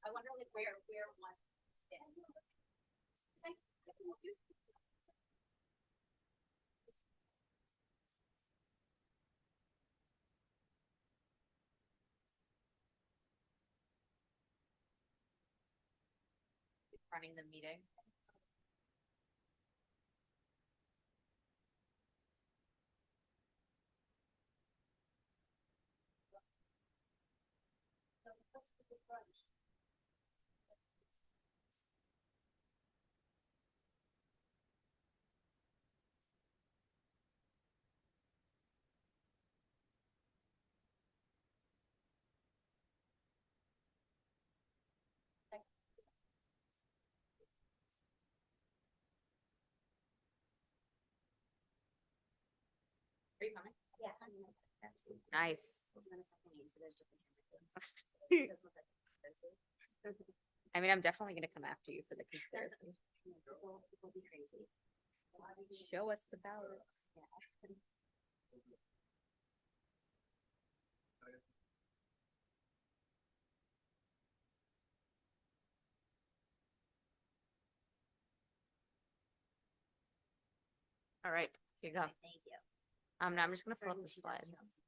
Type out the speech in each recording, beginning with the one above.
I wonder like where one stands. Running the meeting. Are you coming? Yeah. Nice. So there's different I mean, I'm definitely gonna come after you for the conspiracy. People be crazy. Show us the ballots. Yeah. All right, here you go. Thank you. Now I'm just gonna pull Sorry, up the we should have slides.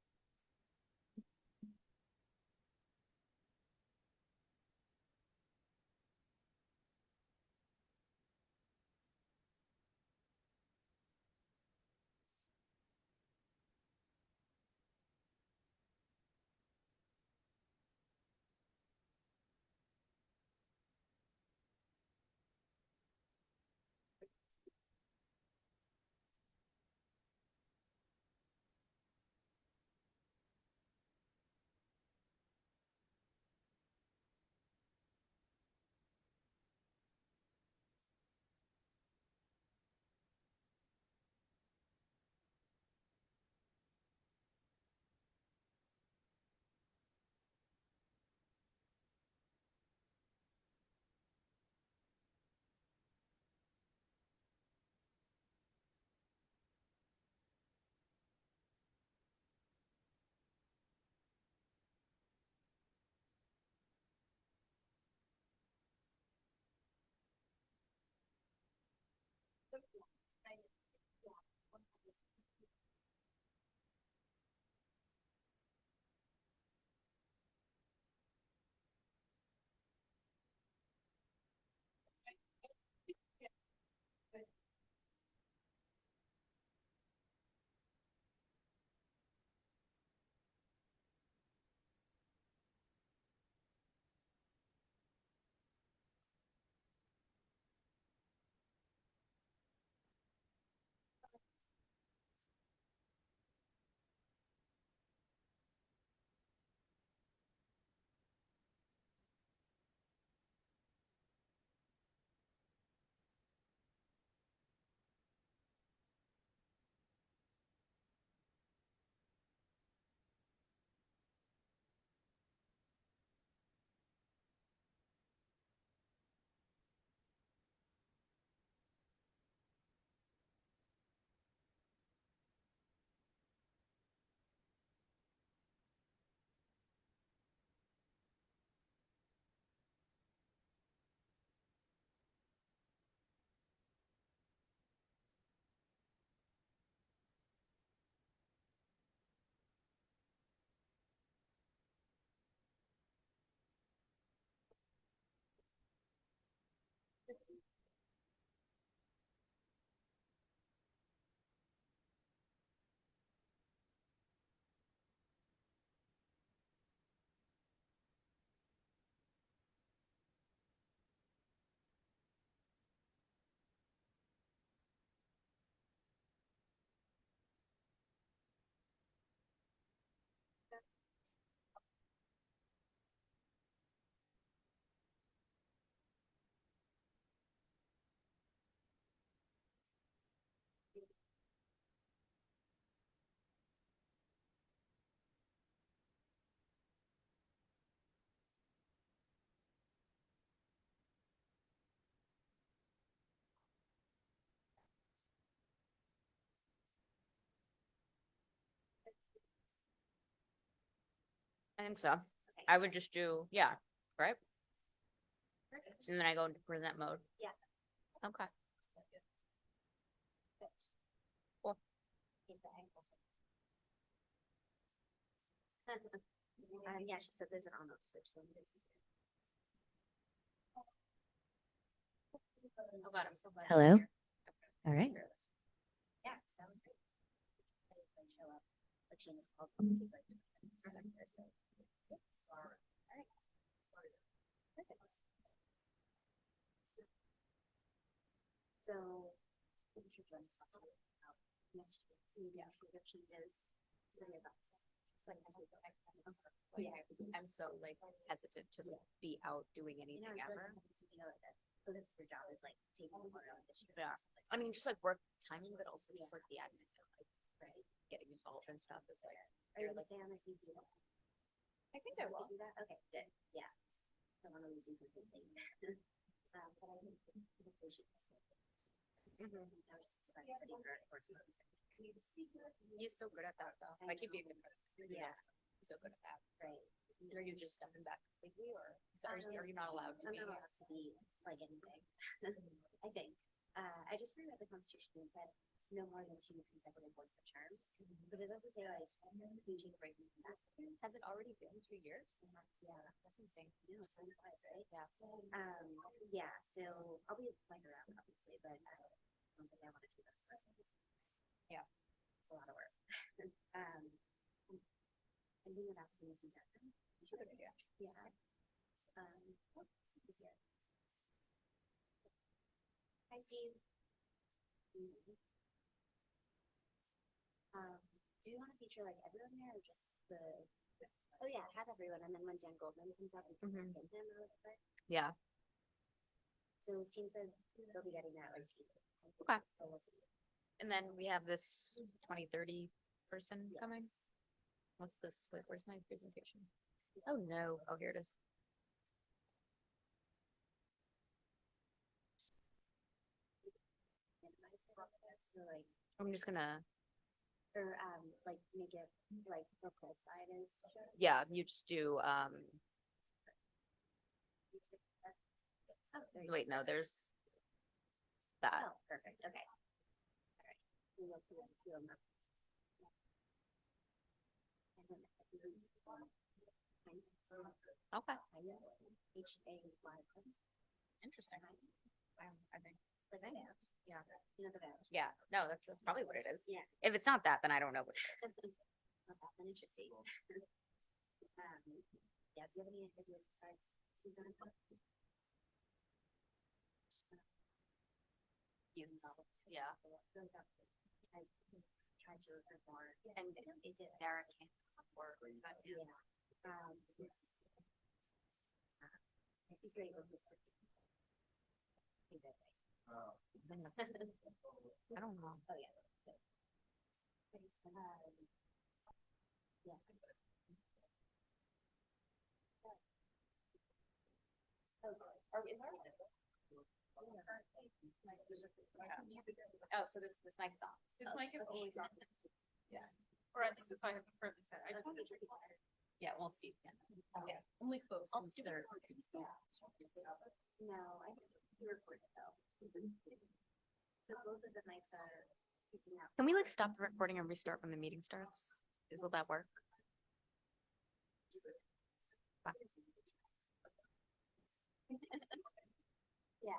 I think so. I would just do, yeah, right? Perfect. And then I go into present mode. Yeah. Okay. Good. Cool. Hit the ankle. Yeah, she said there's an on-off switch, so this. Oh God, I'm so glad. Hello? All right. Yeah, so that was great. I didn't really show up. Like she just calls them to like. So. All right. Perfect. So, I'm sure John's talking about next year. Yeah, what changes to the events. It's like, I'm so like hesitant to be out doing anything ever. You know, that this is your job is like taking more of this. Yeah. I mean, just like work timing, but also just like the admin, like Right. getting involved and stuff is like. Are you gonna stay on this week? I think I will. Do that? Okay, good. Yeah. Don't want to lose you for good thing. But I think we should. Mhm. I was just about ready for it, of course. He's so good at that though. Like he'd be a good person. Yeah. He's so good at that. Right. Are you just stepping back completely or are you not allowed to I'm be? not allowed to be like anything. I think. I just read the Constitution and said no more than 2 consecutive words of terms, but it doesn't say like you take a break from that. Has it already been 2 years? And that's insane. You know, time flies, right? Yeah. Yeah. So I'll be playing around, obviously, but I don't think I want to do this. Yeah. It's a lot of work. And being with asking this is It's a good idea. yeah. Steve's here. Hi, Steve. Do you want to feature like everyone there or just the? Oh yeah, have everyone, and then when Dan Goldman comes up, we can Mhm. get him or whatever. Yeah. So his team said they'll be getting that like. Okay. So we'll see. And then we have this 2030 person coming. Yes. What's this? Wait, where's my presentation? Oh no. Oh, here it is. So like, I'm just gonna, or like make it like the plus side is. yeah, you just do, Oh, there you go. wait, no, there's that. Oh, perfect. Okay. All right. We'll know. And then Okay. H-A-Y. Interesting. I think. Like the band. Yeah. You know the band. Yeah. No, that's probably what it is. Yeah. If it's not that, then I don't know what it is. Not that, then it should be. Yeah, do you have any ideas besides Susan? Youth. Yeah. I tried to look more. And is it Sarah can't support? Yeah. It's. He's great with this. I don't know. Oh, yeah. Yeah. Oh, so this mic's off. This mic is Okay. on. Yeah. Or at least that's how I have it currently set. I just want to Yeah, well, Steve can. yeah, only close. I'll do it. No, I think you recorded though. So both of the mics are picking up. Can we like stop the recording and restart when the meeting starts? Will that work? Yeah.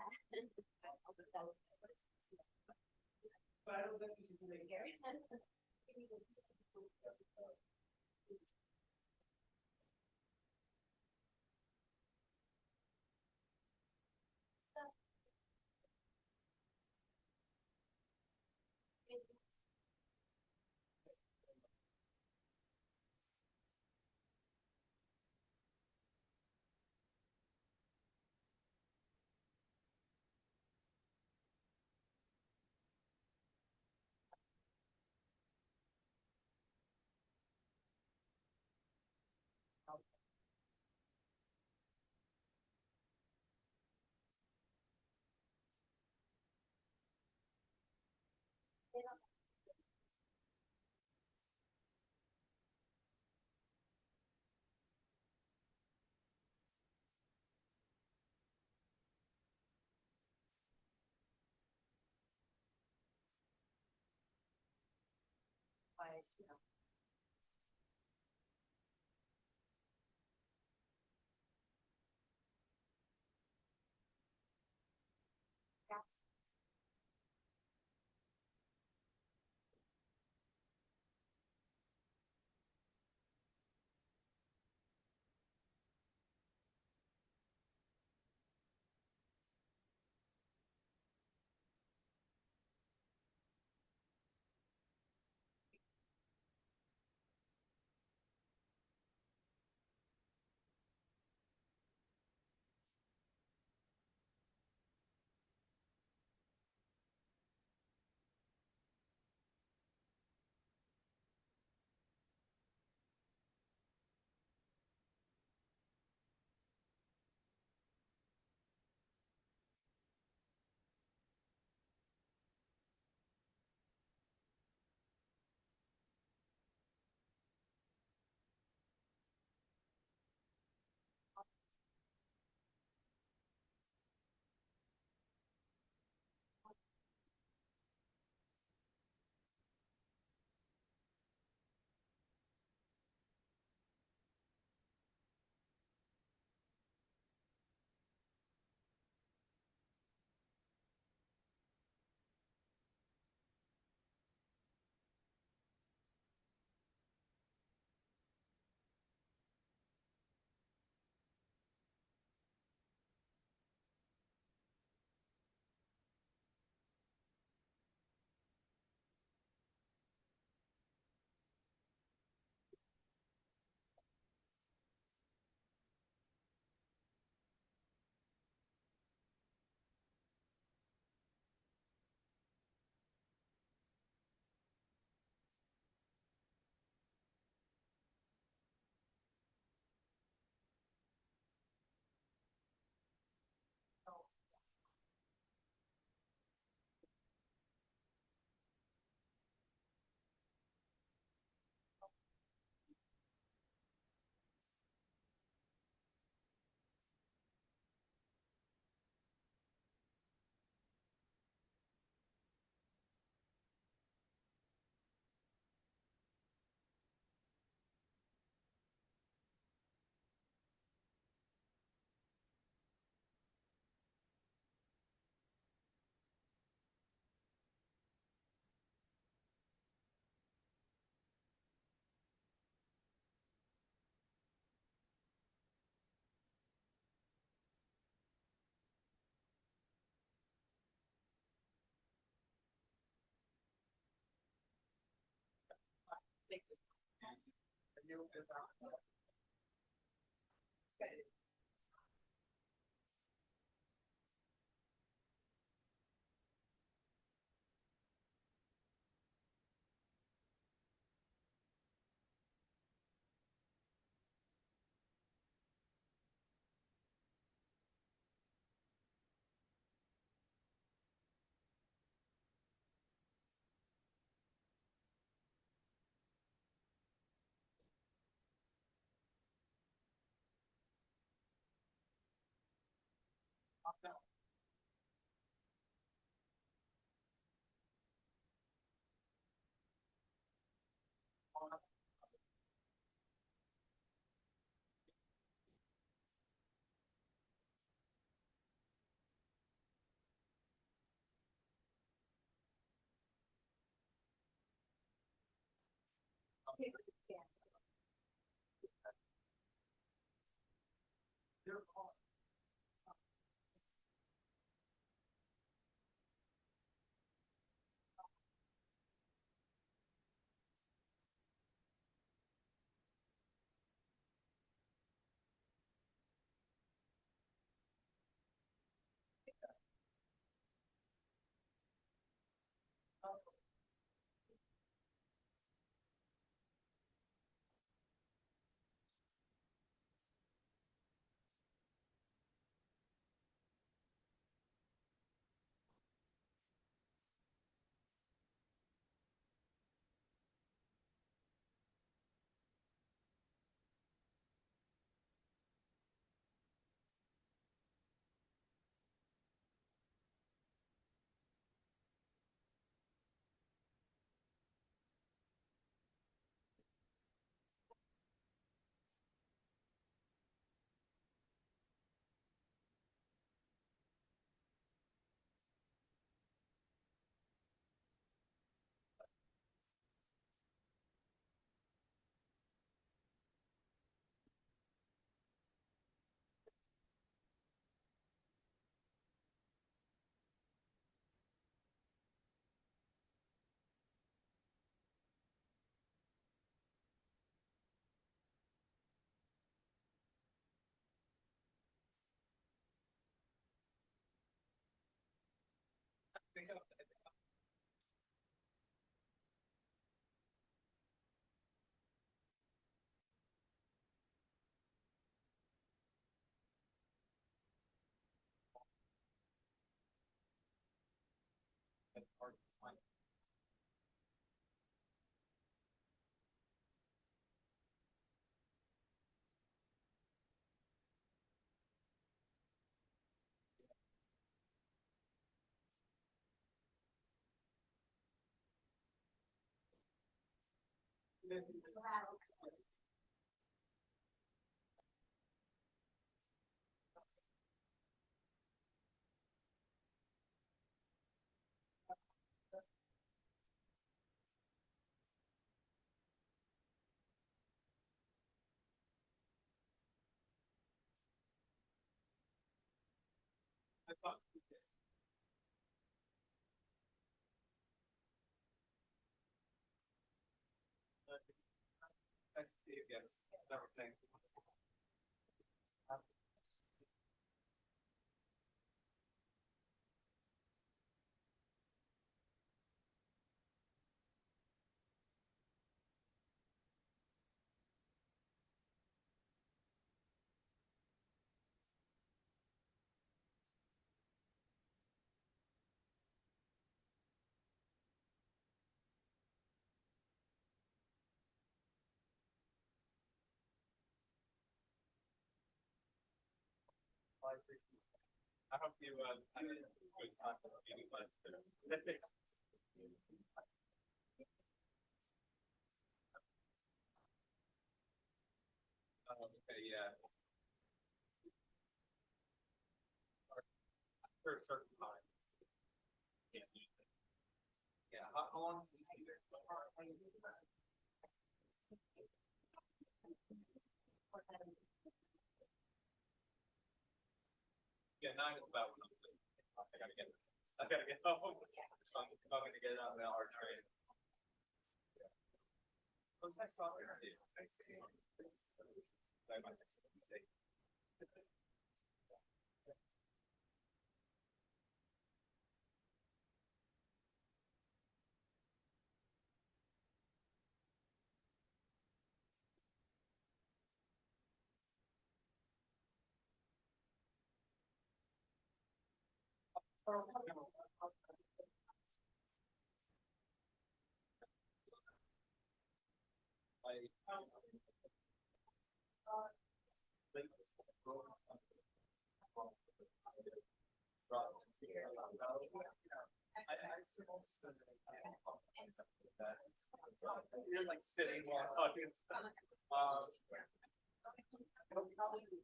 I hope you had a good time meeting us. Okay, yeah. For a certain time. Can't use it. Yeah, how long? Is it here? Yeah, 9 is about when I'm leaving. I gotta get home. I'm gonna get out of our train. Was I saw it too. I see. I might have made a mistake. You're like sitting while talking stuff. It'll probably be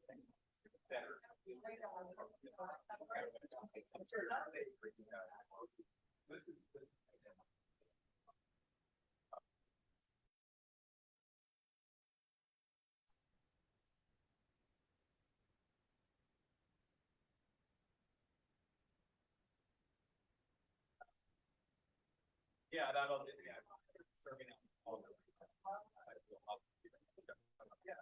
better. I'm sure it's safe for you guys. This is. Yeah, that'll be, yeah, serving out all the. Yeah.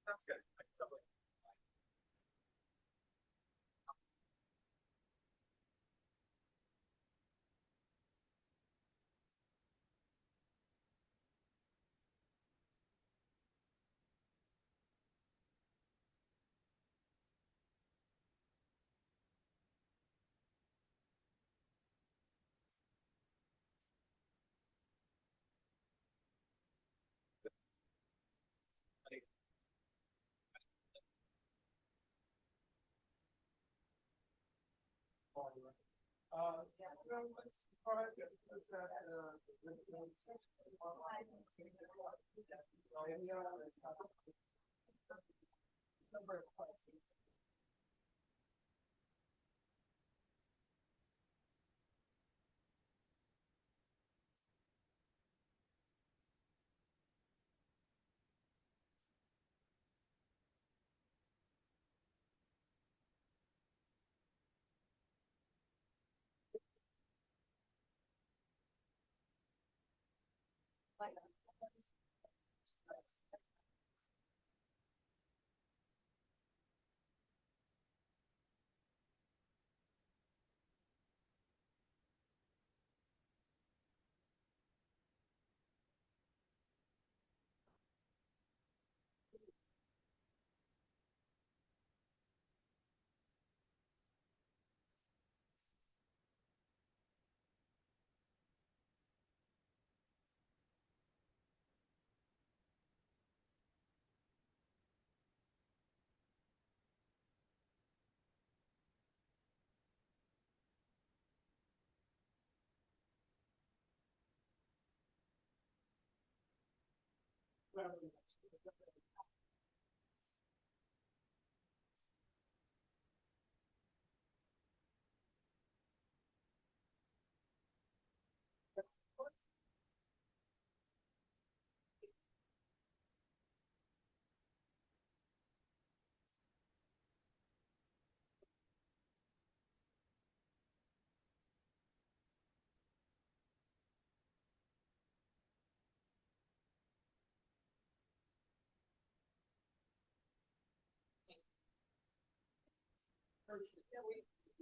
That's good.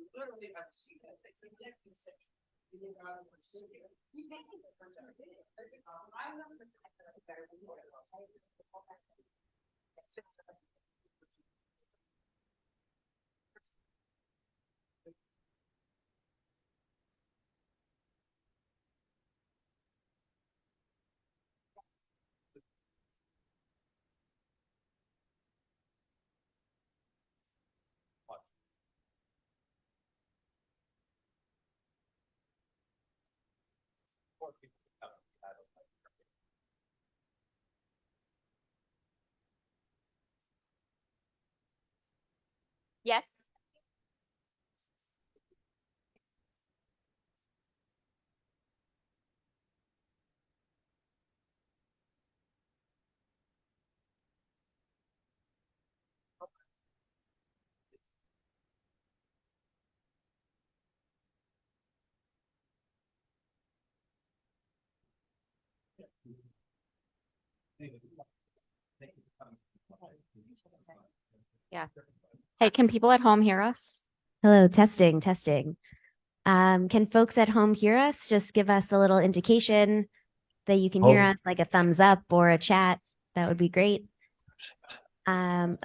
You literally have to see that. It's executive session. You live out of the city. You think it's a person. I remember this. More people come. I don't know. Yes. Yeah. Hey, can people at home hear us? Hello, testing, testing. Can folks at home hear us? Just give us a little indication that you can hear us, like a thumbs up or a chat. That would be great. We can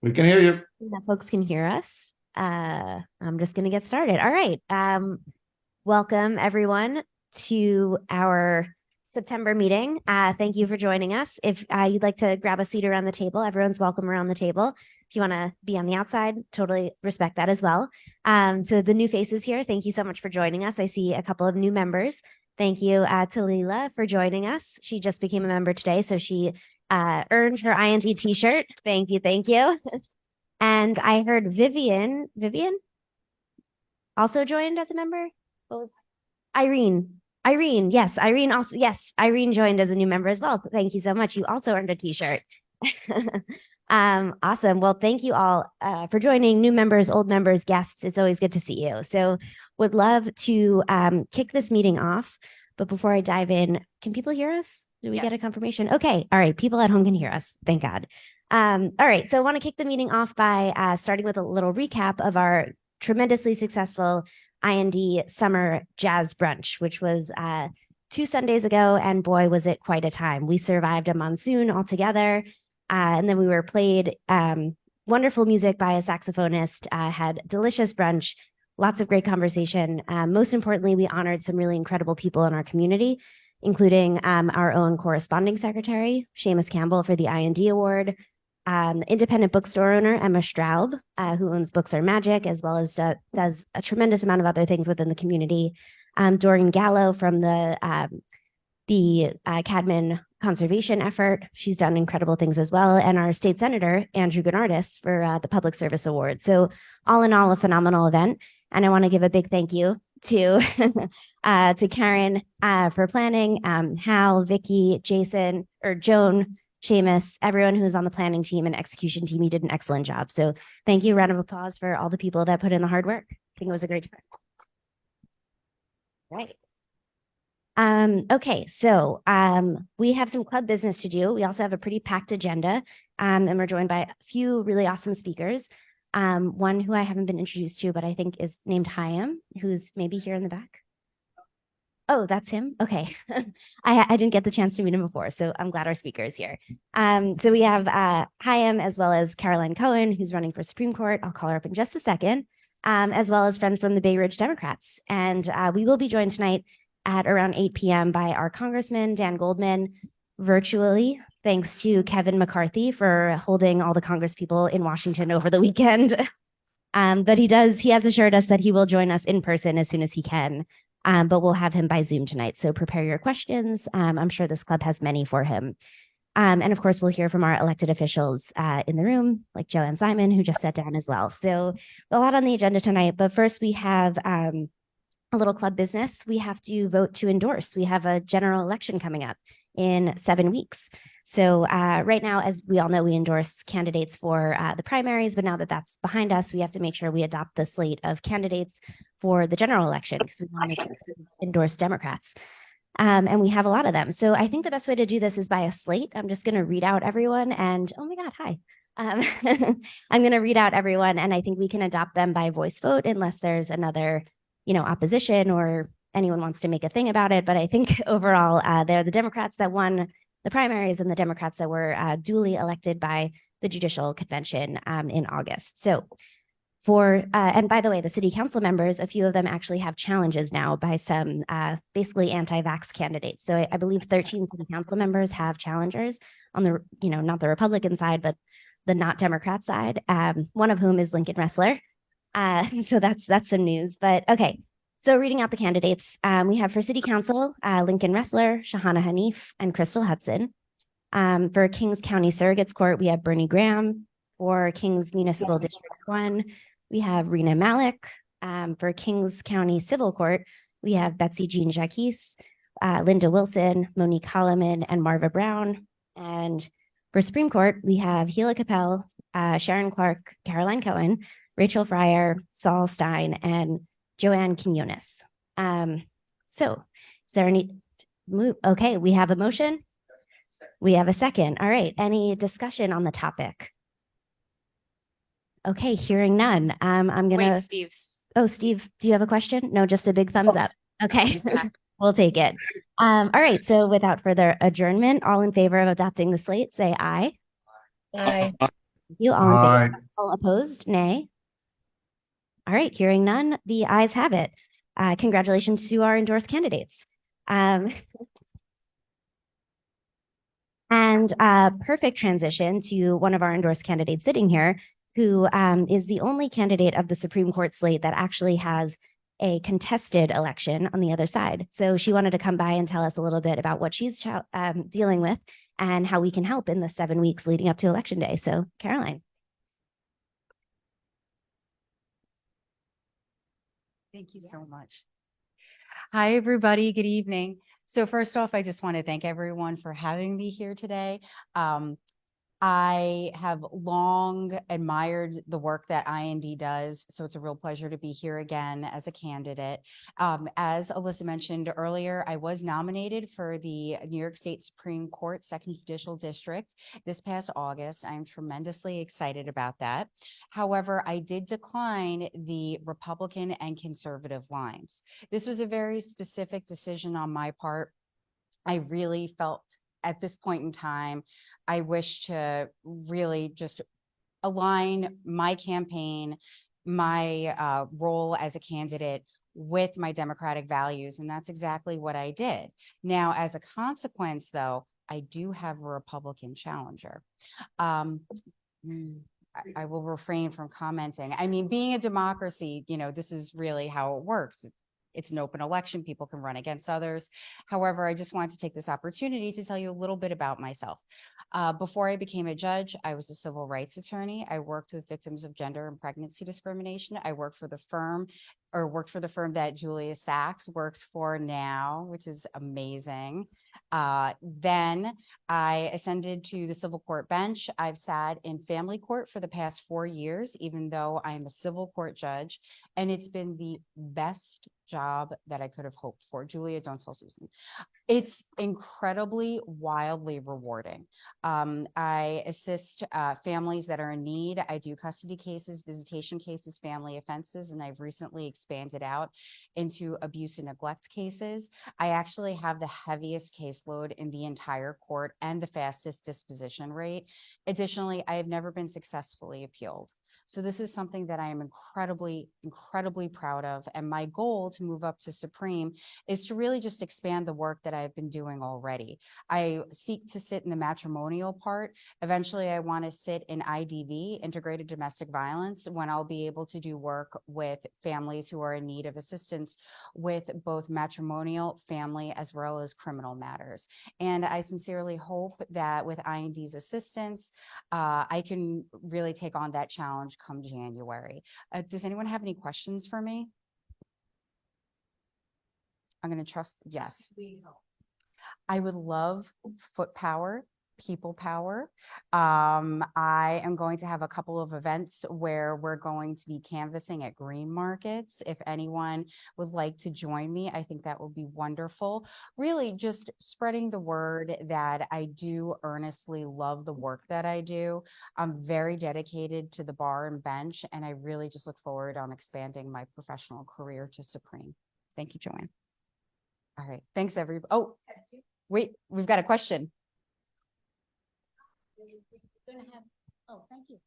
hear you. That folks can hear us. I'm just going to get started. All right. Welcome everyone to our September meeting. Thank you for joining us. If you'd like to grab a seat around the table, everyone's welcome around the table. If you want to be on the outside, totally respect that as well. To the new faces here, thank you so much for joining us. I see a couple of new members. Thank you to Leela for joining us. She just became a member today, so she earned her IND t-shirt. Thank you, thank you. And I heard Vivian also joined as a member. What was Irene, yes, Irene also, yes, Irene joined as a new member as well. Thank you so much. You also earned a t-shirt. Awesome. Well, thank you all for joining, new members, old members, guests. It's always good to see you. So would love to kick this meeting off. But before I dive in, can people hear us? Did we get a Yes. confirmation? Okay. All right. People at home can hear us. Thank God. All right. So I want to kick the meeting off by starting with a little recap of our tremendously successful IND summer jazz brunch, which was 2 Sundays ago. And boy, was it quite a time. We survived a monsoon altogether. And then we were played wonderful music by a saxophonist, had delicious brunch, lots of great conversation. Most importantly, we honored some really incredible people in our community, including our own corresponding secretary, Seamus Campbell, for the IND Award, independent bookstore owner, Emma Straub, who owns Books Are Magic, as well as does a tremendous amount of other things within the community. Doreen Gallo from the Cadman conservation effort. She's done incredible things as well. And our state senator, Andrew Gennardis, for the Public Service Award. So all in all, a phenomenal event. And I want to give a big thank you to Karen for planning, Hal, Vicky, Jason, or Joan, Seamus, everyone who's on the planning team and execution team. You did an excellent job. So thank you. Round of applause for all the people that put in the hard work. I think it was a great time. Right. Okay, so we have some club business to do. We also have a pretty packed agenda, and we're joined by a few really awesome speakers. One who I haven't been introduced to, but I think is named Chaim, who's maybe here in the back. Oh, that's him. Okay, I didn't get the chance to meet him before, so I'm glad our speaker is here. So we have Chaim, as well as Caroline Cohen, who's running for Supreme Court. I'll call her up in just a second, as well as friends from the Bay Ridge Democrats. And we will be joined tonight at around 8 p.m. by our Congressman, Dan Goldman, virtually, thanks to Kevin McCarthy for holding all the Congress people in Washington over the weekend. But he has assured us that he will join us in person as soon as he can. But we'll have him by Zoom tonight. So prepare your questions. I'm sure this club has many for him. And of course, we'll hear from our elected officials in the room, like Joanne Simon, who just sat down as well. So a lot on the agenda tonight. But first, we have a little club business. We have to vote to endorse. We have a general election coming up in 7 weeks. So right now, as we all know, we endorse candidates for the primaries, but now that that's behind us, we have to make sure we adopt the slate of candidates for the general election because we want to make sure we endorse Democrats. And we have a lot of them. So I think the best way to do this is by a slate. I'm just going to read out everyone and, oh my God, hi. I'm going to read out everyone, and I think we can adopt them by voice vote unless there's another, opposition or anyone wants to make a thing about it. But I think overall, they're the Democrats that won the primaries and the Democrats that were duly elected by the Judicial Convention in August. So and by the way, the city council members, a few of them actually have challenges now by some basically anti-vax candidates. So I believe 13 city council members have challengers on the, not the Republican side, but the not Democrat side, one of whom is Lincoln Ressler. So that's some news. But okay, so reading out the candidates, we have for city council, Lincoln Ressler, Shahana Hanif, and Crystal Hudson. For Kings County Surrogates Court, we have Bernie Graham. For Kings Municipal District 1, we have Rena Malik. For Kings County Civil Court, we have Betsy Jean Jacques, Linda Wilson, Monique Holloman, and Marva Brown. And for Supreme Court, we have Gila Capel, Sharon Clark, Caroline Cohen, Rachel Fryer, Saul Stein, and Joanne Quinones. So is there any move? Okay, we have a motion. We have a second. All right. Any discussion on the topic? Okay, hearing none. I'm gonna. Wait, Steve. Oh, Steve, do you have a question? No, just a big thumbs up. Okay, we'll take it. All right. So without further adjournment, all in favor of adopting the slate, say aye. Aye. Thank you. All in Aye. favor? All opposed? Nay. All right. Hearing none, the ayes have it. Congratulations to our endorsed candidates. And perfect transition to one of our endorsed candidates sitting here, who is the only candidate of the Supreme Court slate that actually has a contested election on the other side. So she wanted to come by and tell us a little bit about what she's dealing with and how we can help in the 7 weeks leading up to Election Day. So, Caroline. Thank you so much. Hi, everybody. Good evening. So first off, I just want to thank everyone for having me here today. I have long admired the work that IND does, so it's a real pleasure to be here again as a candidate. As Alyssa mentioned earlier, I was nominated for the New York State Supreme Court Second Judicial District this past August. I'm tremendously excited about that. However, I did decline the Republican and conservative lines. This was a very specific decision on my part. I really felt at this point in time, I wish to really just align my campaign, my role as a candidate with my democratic values. And that's exactly what I did. Now, as a consequence, though, I do have a Republican challenger. I will refrain from commenting. I mean, being a democracy, this is really how it works. It's an open election. People can run against others. However, I just wanted to take this opportunity to tell you a little bit about myself. Before I became a judge, I was a civil rights attorney. I worked with victims of gender and pregnancy discrimination. I worked for the firm that Julia Sachs works for now, which is amazing. Then I ascended to the civil court bench. I've sat in family court for the past 4 years, even though I'm a civil court judge, and it's been the best job that I could have hoped for. Julia, don't tell Susan. It's incredibly, wildly rewarding. I assist families that are in need. I do custody cases, visitation cases, family offenses, and I've recently expanded out into abuse and neglect cases. I actually have the heaviest caseload in the entire court and the fastest disposition rate. Additionally, I have never been successfully appealed. So this is something that I am incredibly, incredibly proud of. And my goal to move up to Supreme is to really just expand the work that I've been doing already. I seek to sit in the matrimonial part. Eventually, I want to sit in IDV, integrated domestic violence, when I'll be able to do work with families who are in need of assistance with both matrimonial, family, as well as criminal matters. And I sincerely hope that with IND's assistance, I can really take on that challenge come January. Does anyone have any questions for me? I'm going to trust. Yes. I would love foot power people power. I am going to have a couple of events where we're going to be canvassing at green markets. If anyone would like to join me, I think that would be wonderful. Really just spreading the word that I do earnestly love the work that I do. I'm very dedicated to the bar and bench, and I really just look forward on expanding my professional career to Supreme. Thank you, Joanne. All right, thanks everybody. Oh, wait, we've got a question. Thank you.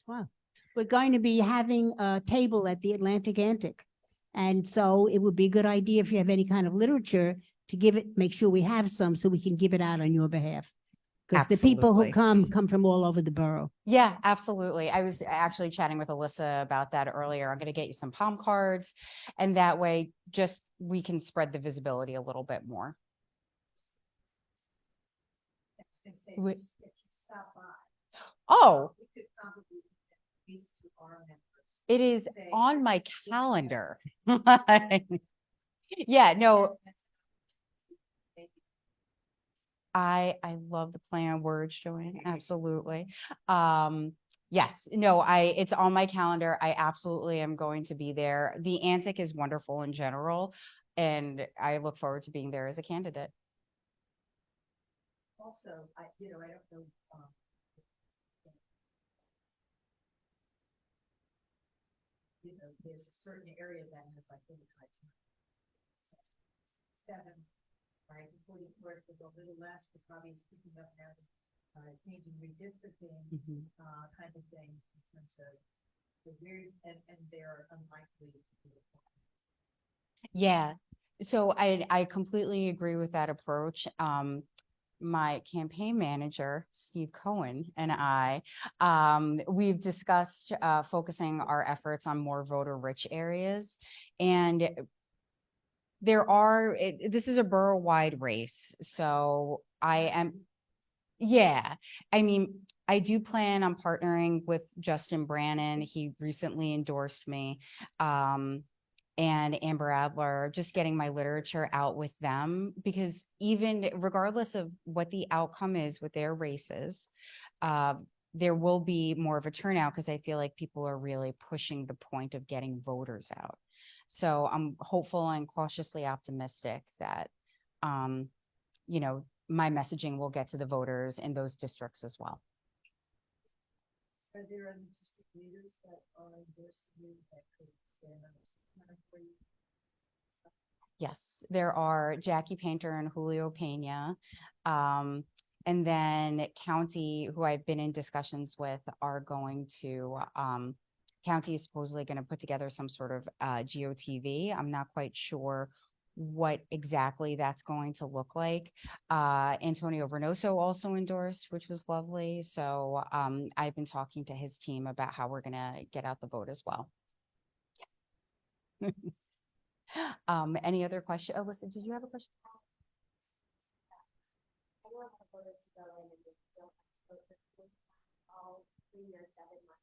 Wow. We're going to be having a table at the Atlantic Antic. And so it would be a good idea if you have any kind of literature to give it, make sure we have some so we can give it out on your behalf. Because the people who Absolutely. come from all over the borough. Yeah, absolutely. I was actually chatting with Alyssa about that earlier. I'm going to get you some palm cards, and that way just we can spread the visibility a little bit more. Wait. Oh, it is on my calendar. Yeah, no, I love the play on words, Joanne. Absolutely. Yes, no, it's on my calendar. I absolutely am going to be there. The Antic is wonderful in general, and I look forward to being there as a candidate. Also, I don't know, there's a certain area that has like 7, right? 44 is a little less, but probably it's picking up now, changing redistricting, kind of thing in terms of the weird, and they're unlikely to be. Yeah, so I completely agree with that approach. My campaign manager, Steve Cohen, and I, we've discussed focusing our efforts on more voter-rich areas. And this is a borough-wide race. So yeah, I mean, I do plan on partnering with Justin Brannon. He recently endorsed me. And Amber Adler, just getting my literature out with them, because even regardless of what the outcome is with their races, there will be more of a turnout because I feel like people are really pushing the point of getting voters out. So I'm hopeful and cautiously optimistic that, my messaging will get to the voters in those districts as well. Are there any district leaders that are endorsing you that could stand on? Yes, there are Jackie Painter and Julio Pena. And then county, who I've been in discussions with, are going to, county is supposedly going to put together some sort of GOTV. I'm not quite sure what exactly that's going to look like. Antonio Vernoso also endorsed, which was lovely. So I've been talking to his team about how we're going to get out the vote as well. Any other question? Alyssa, did you have a question? I know how voters go in and they don't all 3 or 7 months.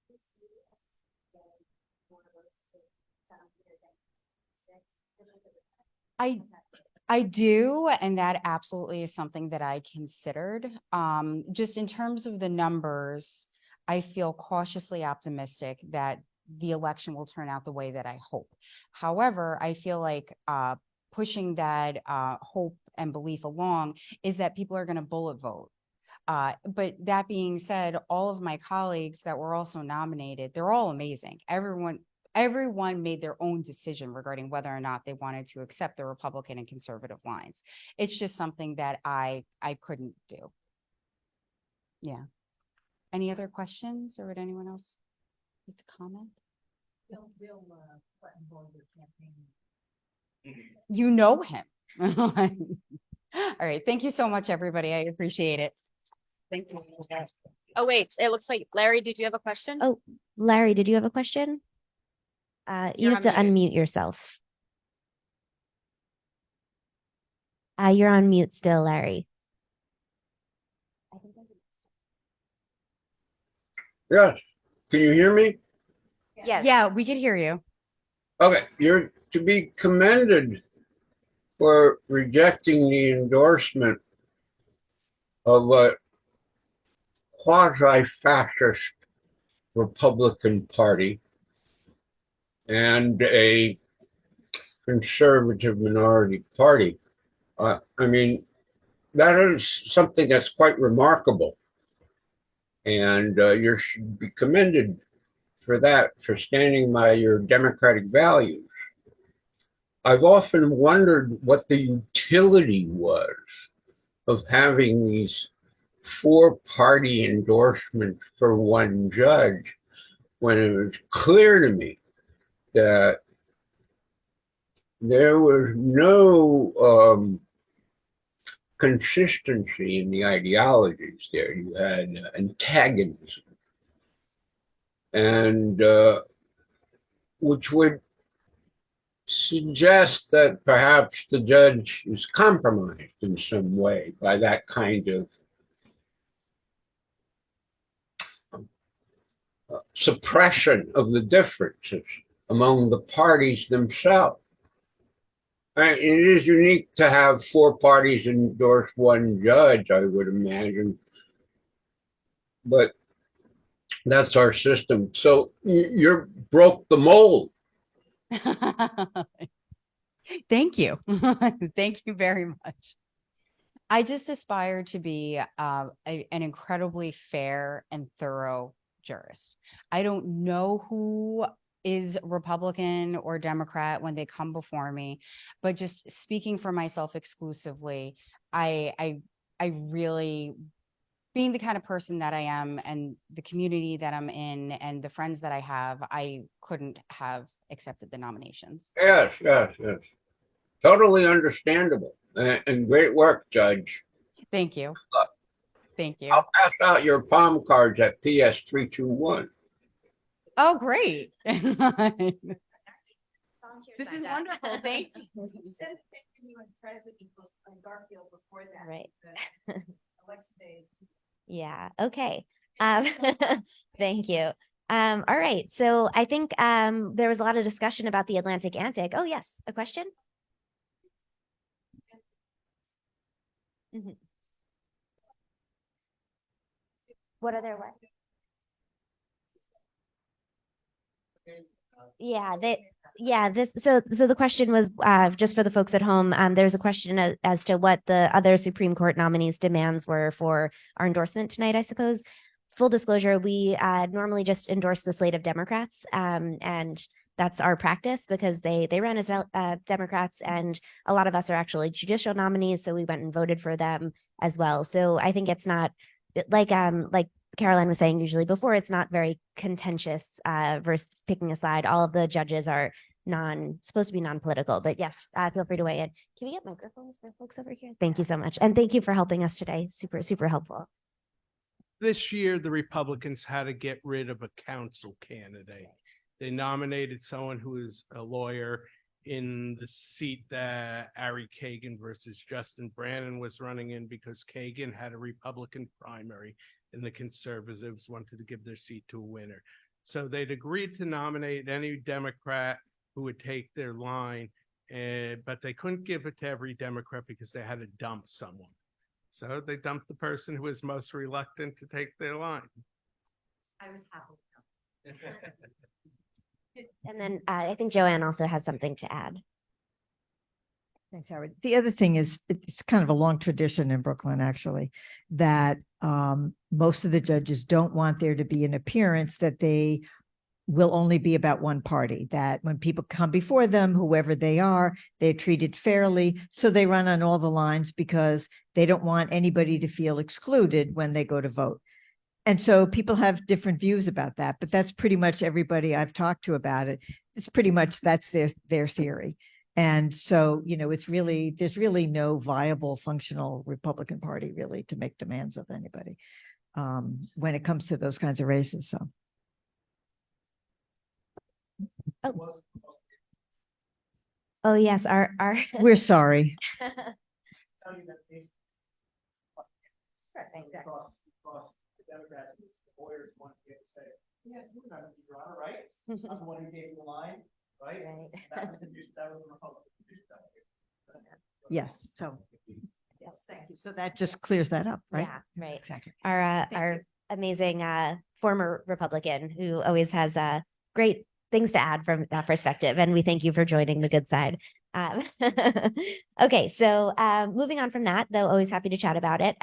I do, and that absolutely is something that I considered. Just in terms of the numbers, I feel cautiously optimistic that the election will turn out the way that I hope. However, I feel like pushing that hope and belief along is that people are going to bullet vote. But that being said, all of my colleagues that were also nominated, they're all amazing. Everyone made their own decision regarding whether or not they wanted to accept the Republican and conservative lines. It's just something that I couldn't do. Yeah. Any other questions, or would anyone else like to comment? Bill Clinton your campaign. You know him. All right. Thank you so much, everybody. I appreciate it. Thank you. Oh, wait, it looks like Larry, did you have a question? Oh, Larry, did you have a question? You You're have to on unmute yourself. You're on mute still, Larry. Yes. Can you hear me? Yes. Yeah, we can hear you. Okay. You're to be commended for rejecting the endorsement of a quasi-fascist Republican Party and a conservative minority party. I mean, that is something that's quite remarkable. And you should be commended for that, for standing by your democratic values. I've often wondered what the utility was of having these four-party endorsements for one judge when it was clear to me that there was no consistency in the ideologies there. You had antagonism, and which would suggest that perhaps the judge is compromised in some way by that kind of suppression of the differences among the parties themselves. And it is unique to have four parties endorse one judge, I would imagine. But that's our system. So you broke the mold. Thank you. Thank you very much. I just aspire to be an incredibly fair and thorough jurist. I don't know who is Republican or Democrat when they come before me, but just speaking for myself exclusively, I really, being the kind of person that I am and the community that I'm in and the friends that I have, I couldn't have accepted the nominations. Yes. Totally understandable. And great work, Judge. Thank you. Thank you. I'll pass out your palm cards at PS 321. Oh, great. This Volunteer is signed up. wonderful. Thank you. You said that you were president and Garfield before that. Right. Election days. Yeah. Okay. Thank you. All right. So I think there was a lot of discussion about the Atlantic Antic. Oh, yes. A question? Mhm. What other what? Yeah, so the question was just for the folks at home, there's a question as to what the other Supreme Court nominees' demands were for our endorsement tonight, I suppose. Full disclosure, we normally just endorse the slate of Democrats, and that's our practice because they ran as Democrats, and a lot of us are actually judicial nominees, so we went and voted for them as well. So I think it's not like Caroline was saying usually before, it's not very contentious versus picking a side. All of the judges are supposed to be non-political, but yes, feel free to weigh in. Can we get microphones for folks over here? Thank you so much. And thank you for helping us today. Super, super helpful. This year, the Republicans had to get rid of a council candidate. They nominated someone who is a lawyer in the seat that Ari Kagan versus Justin Brannan was running in because Kagan had a Republican primary and the conservatives wanted to give their seat to a winner. So they'd agreed to nominate any Democrat who would take their line, but they couldn't give it to every Democrat because they had to dump someone. So they dumped the person who was most reluctant to take their line. I was happy. And then I think Joanne also has something to add. Thanks, Howard. The other thing is, it's kind of a long tradition in Brooklyn, actually, that most of the judges don't want there to be an appearance that they will only be about one party, that when people come before them, whoever they are, they're treated fairly. So they run on all the lines because they don't want anybody to feel excluded when they go to vote. And so people have different views about that, but that's pretty much everybody I've talked to about it. It's pretty much that's their theory. And so, there's really no viable functional Republican Party really to make demands of anybody when it comes to those kinds of races. So. Oh yes, our We're sorry. Democrats, the lawyers want to say, yeah, you're not Your Honor, right? I'm the one who gave you the line, right? That was the Republican. Yes. So. Yes, thanks. So that just clears that up, right? Yeah, right. Exactly. Our amazing former Republican who always has great things to add from that perspective. And we thank you for joining the good side. Okay, so moving on from that, though, always happy to chat about it.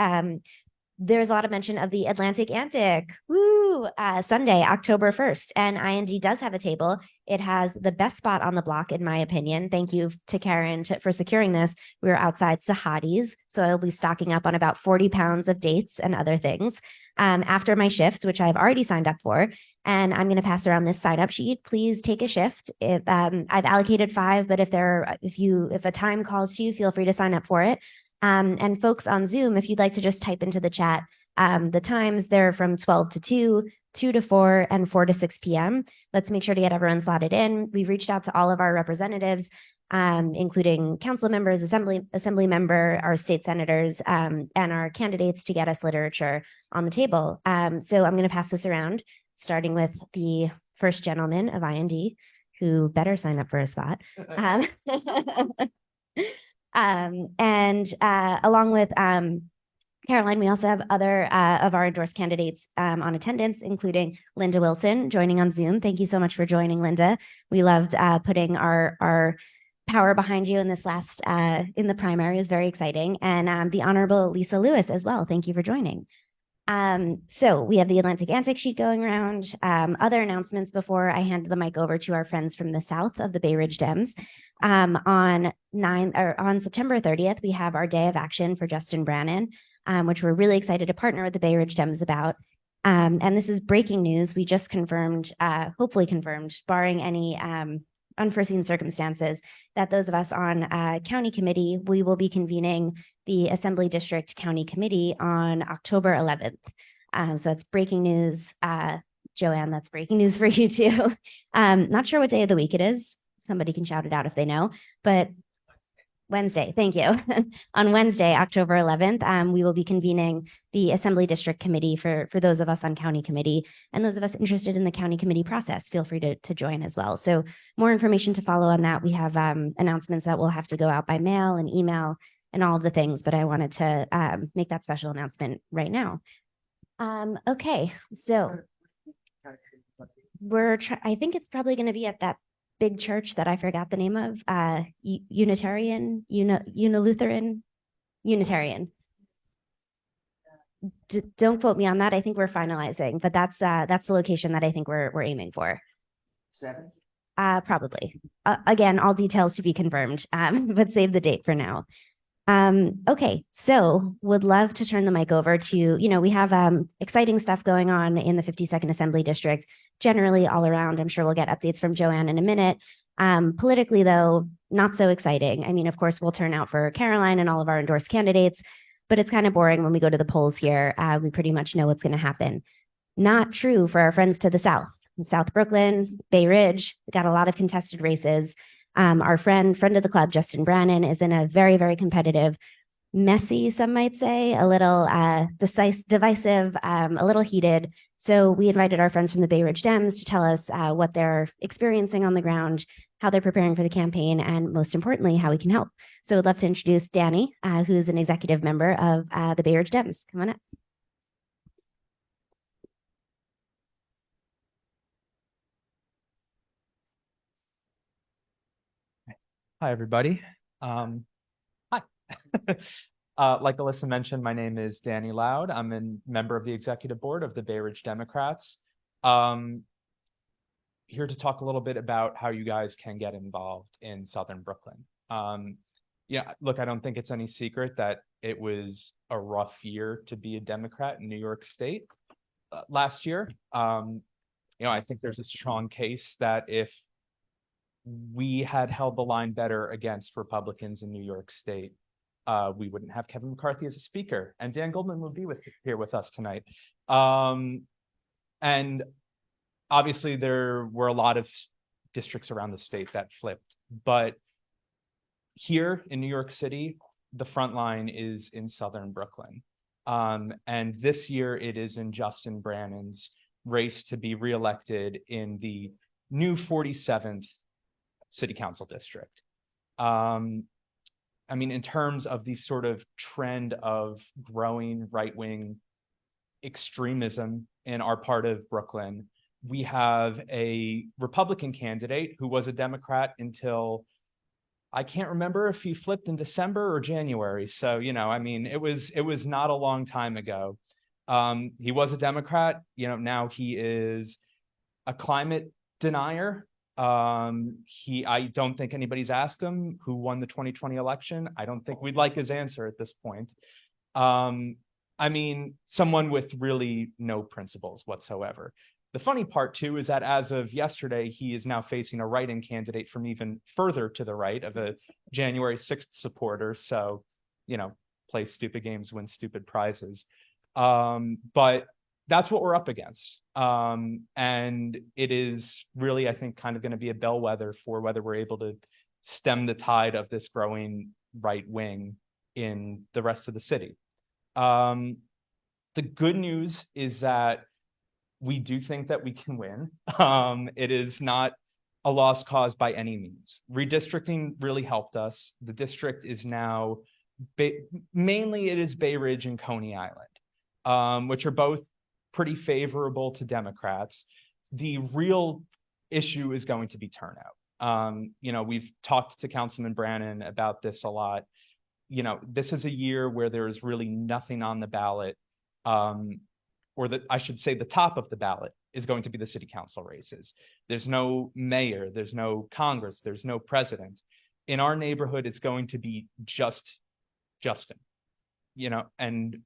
There's a lot of mention of the Atlantic Antic. Woo! Sunday, October 1st. And IND does have a table. It has the best spot on the block, in my opinion. Thank you to Karen for securing this. We were outside Sahadi's, so I'll be stocking up on about 40 pounds of dates and other things after my shift, which I've already signed up for. And I'm going to pass around this sign up sheet. Please take a shift. I've allocated 5, but if a time calls to you, feel free to sign up for it. And folks on Zoom, if you'd like to just type into the chat, the times, they're from 12 to 2, 2 to 4, and 4 to 6 p.m. Let's make sure to get everyone slotted in. We've reached out to all of our representatives, including council members, assembly member, our state senators, and our candidates to get us literature on the table. So I'm going to pass this around, starting with the first gentleman of IND, who better sign up for a spot. And along with Caroline, we also have other of our endorsed candidates on attendance, including Linda Wilson joining on Zoom. Thank you so much for joining, Linda. We loved putting our power behind you in this last in the primary. It was very exciting. And the Honorable Lisa Lewis as well. Thank you for joining. So we have the Atlantic Antic sheet going around. Other announcements before I hand the mic over to our friends from the south of the Bay Ridge Dems. On September 30th, we have our Day of Action for Justin Brannan, which we're really excited to partner with the Bay Ridge Dems about. And this is breaking news. We just confirmed, hopefully confirmed, barring any unforeseen circumstances, that those of us on county committee, we will be convening the Assembly District County Committee on October 11th. So that's breaking news. Joanne, that's breaking news for you too. Not sure what day of the week it is. Somebody can shout it out if they know, but Wednesday, thank you. On Wednesday, October 11th, we will be convening the Assembly District Committee for those of us on county committee, and those of us interested in the county committee process, feel free to join as well. So more information to follow on that. We have announcements that will have to go out by mail and email and all of the things, but I wanted to make that special announcement right now. Okay, so I think it's probably going to be at that big church that I forgot the name of, Unitarian. Don't quote me on that. I think we're finalizing, but that's the location that I think we're aiming for. 7? Probably. Again, all details to be confirmed, but save the date for now. Okay, so would love to turn the mic over to, we have exciting stuff going on in the 52nd Assembly District, generally all around. I'm sure we'll get updates from Joanne in a minute. Politically, though, not so exciting. I mean, of course, we'll turn out for Caroline and all of our endorsed candidates, but it's kind of boring when we go to the polls here. We pretty much know what's going to happen. Not true for our friends to the south. In South Brooklyn, Bay Ridge, we got a lot of contested races. Our friend of the club, Justin Brannan, is in a very, very competitive, messy, some might say, a little divisive, a little heated. So we invited our friends from the Bay Ridge Dems to tell us what they're experiencing on the ground, how they're preparing for the campaign, and most importantly, how we can help. So I'd love to introduce Danny, who's an executive member of the Bay Ridge Dems. Come on up. Hi, everybody. Hi. Like Alyssa mentioned, my name is Danny Loud. I'm a member of the executive board of the Bay Ridge Democrats. Here to talk a little bit about how you guys can get involved in Southern Brooklyn. Yeah, look, I don't think it's any secret that it was a rough year to be a Democrat in New York State last year. I think there's a strong case that if we had held the line better against Republicans in New York State, we wouldn't have Kevin McCarthy as a speaker, and Dan Goldman would be here with us tonight. And obviously there were a lot of districts around the state that flipped, but here in New York City, the front line is in Southern Brooklyn. And this year it is in Justin Brannan's race to be reelected in the new 47th City Council district. I mean, in terms of the sort of trend of growing right-wing extremism in our part of Brooklyn, we have a Republican candidate who was a Democrat until I can't remember if he flipped in December or January. So, you know, I mean, it was not a long time ago. He was a Democrat, you know, now he is a climate denier. I don't think anybody's asked him who won the 2020 election. I don't think we'd like his answer at this point. I mean, someone with really no principles whatsoever. The funny part too is that as of yesterday, he is now facing a write-in candidate from even further to the right, of a January 6th supporter. So, you know, play stupid games, win stupid prizes. But that's what we're up against. And it is really, I think, kind of going to be a bellwether for whether we're able to stem the tide of this growing right wing in the rest of the city. The good news is that we do think that we can win. It is not a lost cause by any means. Redistricting really helped us. The district is now, mainly it is Bay Ridge and Coney Island, which are both pretty favorable to Democrats. The real issue is going to be turnout. You know, we've talked to Councilman Brannan about this a lot. You know, this is a year where there is really nothing on the ballot, or I should say the top of the ballot is going to be the city council races. There's no mayor, there's no Congress, there's no president. In our neighborhood, it's going to be just Justin, you know, and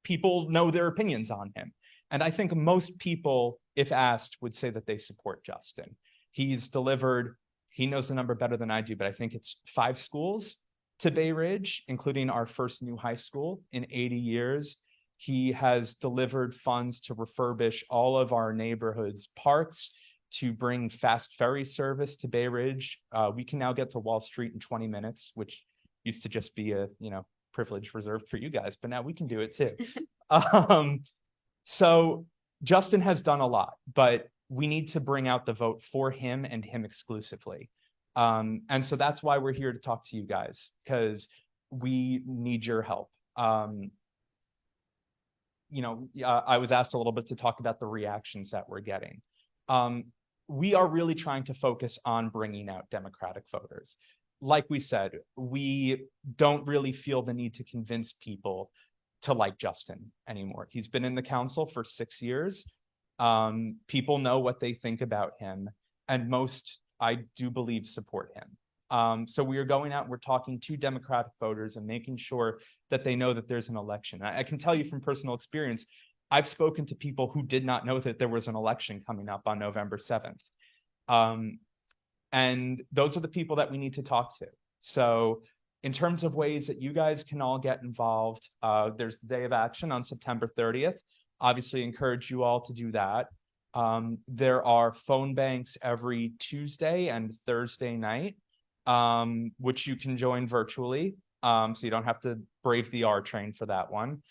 people know their opinions on him. And I think most people, if asked, would say that they support Justin. He's delivered, he knows the number better than I do, but I think it's 5 schools to Bay Ridge, including our first new high school in 80 years. He has delivered funds to refurbish all of our neighborhoods' parks, to bring fast ferry service to Bay Ridge. We can now get to Wall Street in 20 minutes, which used to just be a, you know, privilege reserved for you guys, but now we can do it too. So Justin has done a lot, but we need to bring out the vote for him and him exclusively. And so that's why we're here to talk to you guys, because we need your help. You know, I was asked a little bit to talk about the reactions that we're getting. We are really trying to focus on bringing out Democratic voters. Like we said, we don't really feel the need to convince people to like Justin anymore. He's been in the council for 6 years. People know what they think about him, and most, I do believe, support him. So we are going out and we're talking to Democratic voters and making sure that they know that there's an election. I can tell you from personal experience, I've spoken to people who did not know that there was an election coming up on November 7th. And those are the people that we need to talk to. So in terms of ways that you guys can all get involved, there's the Day of Action on September 30th. Obviously encourage you all to do that. There are phone banks every Tuesday and Thursday night, which you can join virtually. So you don't have to brave the R train for that one.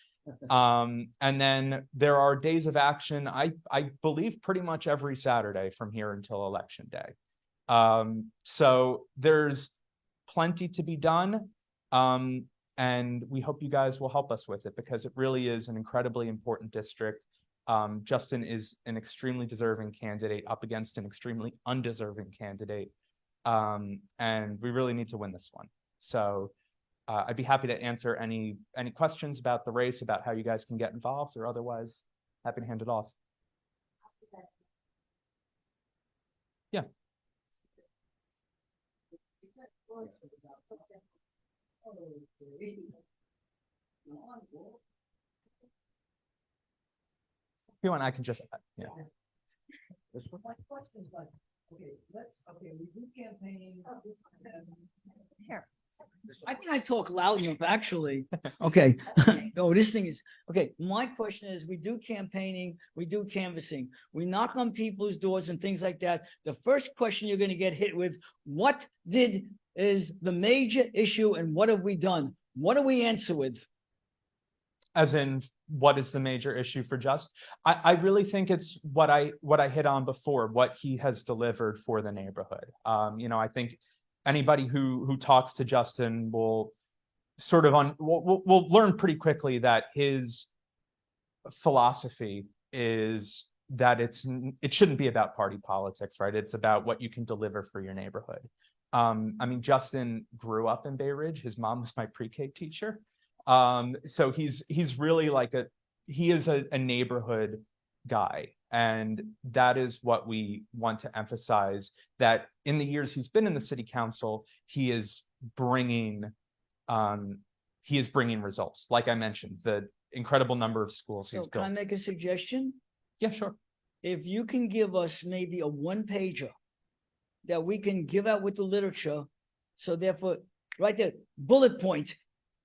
And then there are days of action, I believe pretty much every Saturday from here until Election Day. So there's plenty to be done. And we hope you guys will help us with it, because it really is an incredibly important district. Justin is an extremely deserving candidate up against an extremely undeserving candidate. And we really need to win this one. So I'd be happy to answer any questions about the race, about how you guys can get involved, or otherwise happy to hand it off. Yeah. If you want, I can just, yeah. My question is like, okay, we do campaigning. Here. I think I talk loud enough, actually. Okay. No, this thing is, okay, my question is, we do campaigning, we do canvassing, we knock on people's doors and things like that. The first question you're gonna get hit with, what is the major issue and what have we done? What do we answer with? As in, what is the major issue for Just? I really think it's what I hit on before, what he has delivered for the neighborhood. You know, I think anybody who talks to Justin will sort of on, we'll learn pretty quickly that his philosophy is that it shouldn't be about party politics, right? It's about what you can deliver for your neighborhood. I mean, Justin grew up in Bay Ridge. His mom was my pre-K teacher. So he's really like he is a neighborhood guy. And that is what we want to emphasize, that in the years he's been in the city council, he is bringing results. Like I mentioned, the incredible number of schools So he's can I built. make a suggestion? Yeah, sure. If you can give us maybe a one-pager that we can give out with the literature, so therefore, right there, bullet point,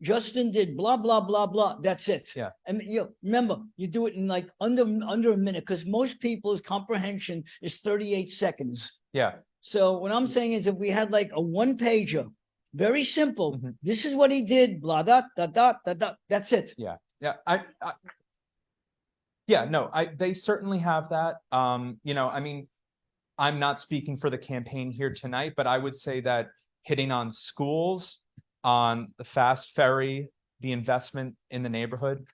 Justin did blah, blah, blah, blah, that's it. Yeah. And remember, you do it in like under a minute, because most people's comprehension is 38 seconds. Yeah. So what I'm saying is if we had like a one-pager, very simple, Mhm. this is what he did, blah, da, da, da, da, da, that's it. Yeah. They certainly have that. I mean, I'm not speaking for the campaign here tonight, but I would say that hitting on schools, on the fast ferry, the investment in the neighborhood.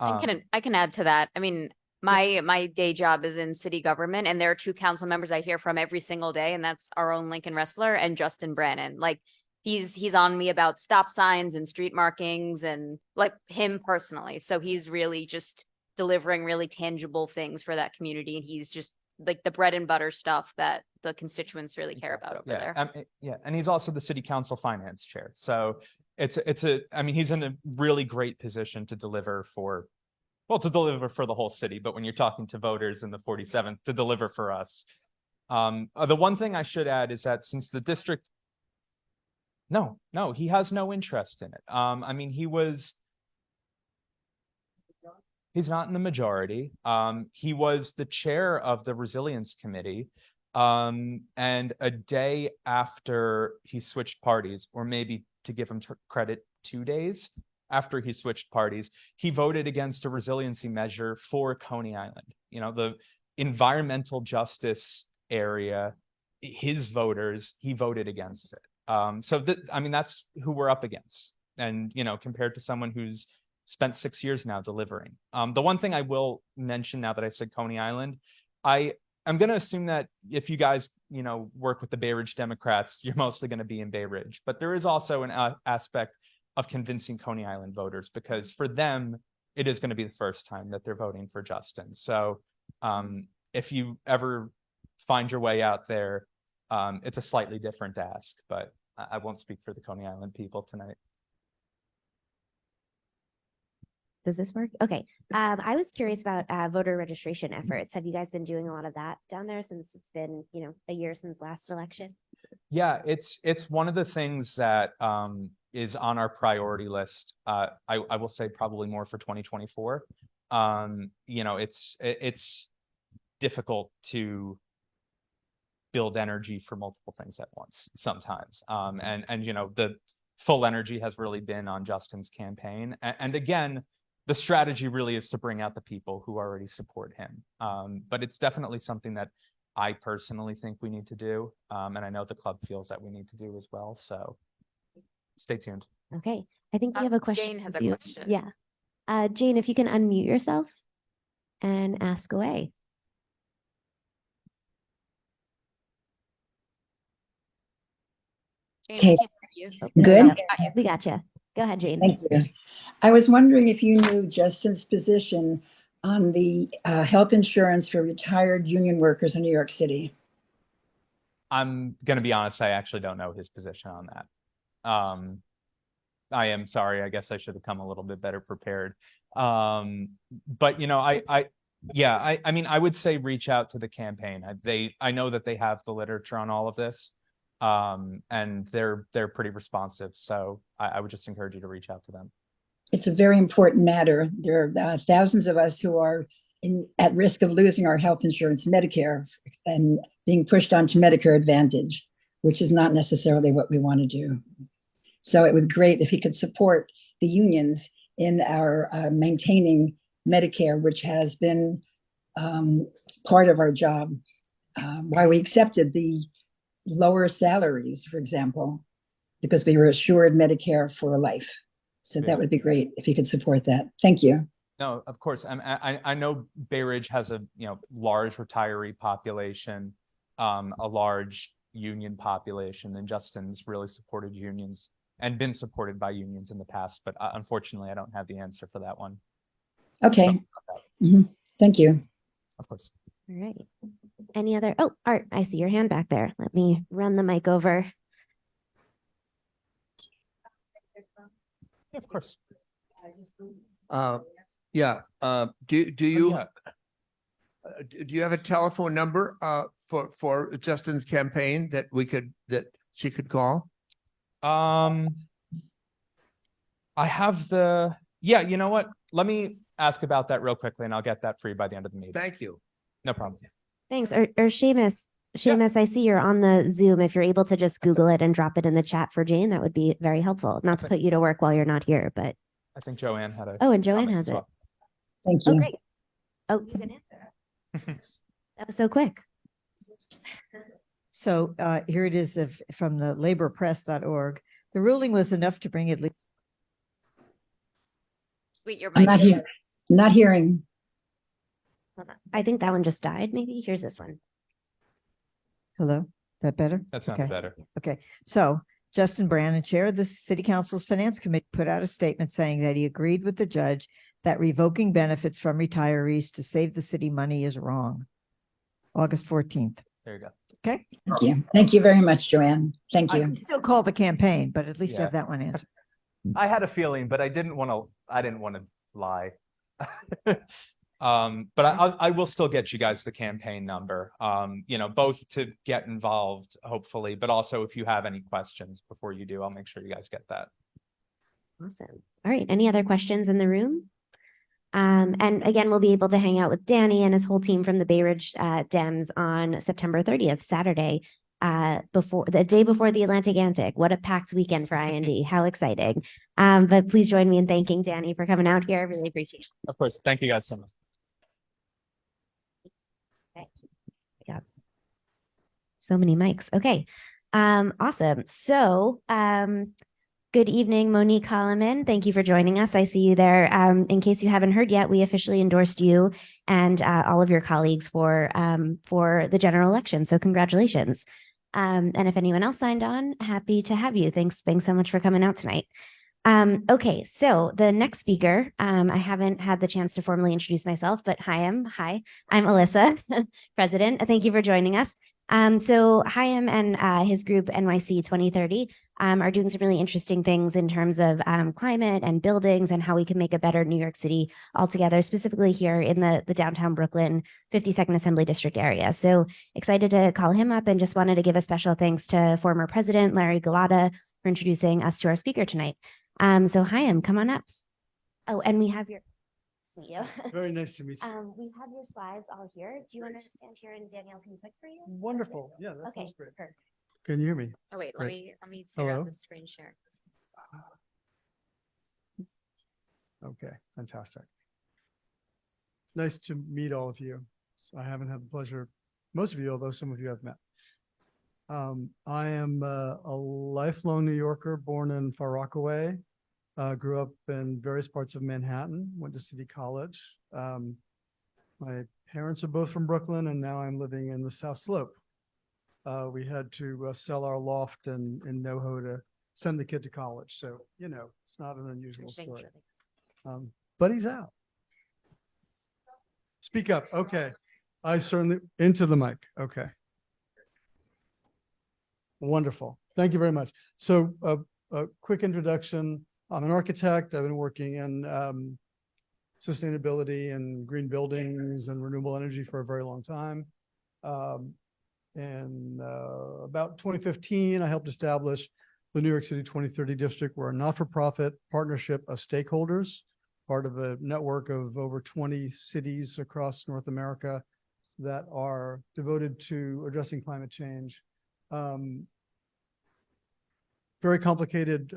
I can add to that. I mean, my day job is in city government, and there are 2 council members I hear from every single day, and that's our own Lincoln Wrestler and Justin Brannon. Like he's on me about stop signs and street markings, and like him personally. So he's really just delivering really tangible things for that community, and he's just like the bread and butter stuff that the constituents really care about over there. Yeah. And he's also the city council finance chair. So I mean, he's in a really great position to deliver for the whole city. But when you're talking to voters in the 47th, to deliver for us. The one thing I should add is that since the district, no, he has no interest in it. I mean, he's not in the majority. He was the chair of the Resilience Committee. And a day after he switched parties, or maybe to give him credit, 2 days after he switched parties, he voted against a resiliency measure for Coney Island. You know, the environmental justice area, his voters, he voted against it. I mean, that's who we're up against. And, compared to someone who's spent 6 years now delivering. The one thing I will mention now that I said Coney Island, I'm going to assume that if you guys, work with the Bay Ridge Democrats, you're mostly going to be in Bay Ridge. But there is also an aspect of convincing Coney Island voters, because for them, it is going to be the first time that they're voting for Justin. So if you ever find your way out there, it's a slightly different ask, but I won't speak for the Coney Island people tonight. Does this work? Okay. I was curious about voter registration efforts. Have you guys been doing a lot of that down there since it's been, a year since last election? Yeah, it's one of the things that is on our priority list. I will say probably more for 2024. It's difficult to build energy for multiple things at once sometimes. And the full energy has really been on Justin's campaign. And again, the strategy really is to bring out the people who already support him. But it's definitely something that I personally think we need to do. And I know the club feels that we need to do as well. So stay tuned. Okay. I think we have a question. Jane has a for you. question. Yeah. Jane, if you can unmute yourself and ask away. Jane, Okay. we can't hear you. Good. We got you. Go ahead, Jane. Thank you. I was wondering if you knew Justin's position on the health insurance for retired union workers in New York City. I'm going to be honest, I actually don't know his position on that. I am sorry. I guess I should have come a little bit better prepared. But I mean, I would say reach out to the campaign. I know that they have the literature on all of this. And they're pretty responsive. So I would just encourage you to reach out to them. It's a very important matter. There are thousands of us who are at risk of losing our health insurance, Medicare, and being pushed onto Medicare Advantage, which is not necessarily what we want to do. So it would be great if he could support the unions in our maintaining Medicare, which has been part of our job. Why we accepted the lower salaries, for example, because we were assured Medicare for life. So Yeah. that would be great if you could support that. Thank you. No, of course. I know Bay Ridge has a large retiree population, a large union population, and Justin's really supported unions and been supported by unions in the past. But unfortunately, I don't have the answer for that one. Okay. Thank you. Of course. All right. Any other? Oh, Art, I see your hand back there. Let me run the mic over. Yeah, of course. Do you have a telephone number for Justin's campaign that she could call? I have you know what? Let me ask about that real quickly and I'll get that for you by the end of the meeting. Thank you. No problem. Thanks. Or Seamus, I see you're on the Zoom. If you're able to just Google it and drop it in the chat for Jane, that would be very helpful. Not to put you to work while you're not here, but. I think Joanne had a. Oh, and Joanne comment has as it. well. Thank you. Oh, great. Oh, you can answer. That was so quick. So here it is from the laborpress.org. The ruling was enough to bring at least. Wait, your I'm mic. not here. Not hearing. Hold on. I think that one just died. Maybe here's this one. Hello, is that better? That sounds better. Okay, so Justin Brannan, chair of the City Council's Finance Committee, put out a statement saying that he agreed with the judge that revoking benefits from retirees to save the city money is wrong. August 14th. There you go. Okay. Thank you. Thank you very much, Joanne. Thank I you. can still call the campaign, but at least you Yeah. have that one answered. I had a feeling, but I didn't want to lie. But I will still get you guys the campaign number, both to get involved, hopefully, but also if you have any questions before you do, I'll make sure you guys get that. Awesome. All right. Any other questions in the room? And again, we'll be able to hang out with Danny and his whole team from the Bay Ridge Dems on September 30th, Saturday, the day before the Atlantic Antic. What a packed weekend for IND. How exciting. But please join me in thanking Danny for coming out here. I really appreciate it. Of course. Thank you guys so much. Okay. Got so many mics. Okay. Awesome. So, good evening, Monique Holloman. Thank you for joining us. I see you there. In case you haven't heard yet, we officially endorsed you and all of your colleagues for the general election. So congratulations. And if anyone else signed on, happy to have you. Thanks so much for coming out tonight. Okay, so the next speaker, I haven't had the chance to formally introduce myself, but I'm Alyssa, President. Thank you for joining us. So Chaim and his group NYC 2030 are doing some really interesting things in terms of climate and buildings and how we can make a better New York City altogether, specifically here in the downtown Brooklyn 52nd Assembly District area. So excited to call him up and just wanted to give a special thanks to former President Larry Galata for introducing us to our speaker tonight. So Chaim, come on up. Oh, and we have your Very nice to meet you. we have your slides all here. Do you want to stand here and Danielle can click for you? Wonderful. Yeah, that Okay, sounds great. perfect. Can you hear me? Oh, wait, Great. let me figure Hello? out the screen share. Okay, fantastic. Nice to meet all of you. I haven't had the pleasure, most of you, although some of you I've met. I am a lifelong New Yorker, born in Far Rockaway. Grew up in various parts of Manhattan, went to City College. My parents are both from Brooklyn, and now I'm living in the South Slope. We had to sell our loft in NoHo to send the kid to college. So, it's not an unusual story. But he's out. Speak up. Okay. I certainly, into the mic. Okay. Wonderful. Thank you very much. So a quick introduction. I'm an architect. I've been working in sustainability and green buildings and renewable energy for a very long time. And about 2015, I helped establish the New York City 2030 District. We're a not-for-profit partnership of stakeholders, part of a network of over 20 cities across North America that are devoted to addressing climate change. Very complicated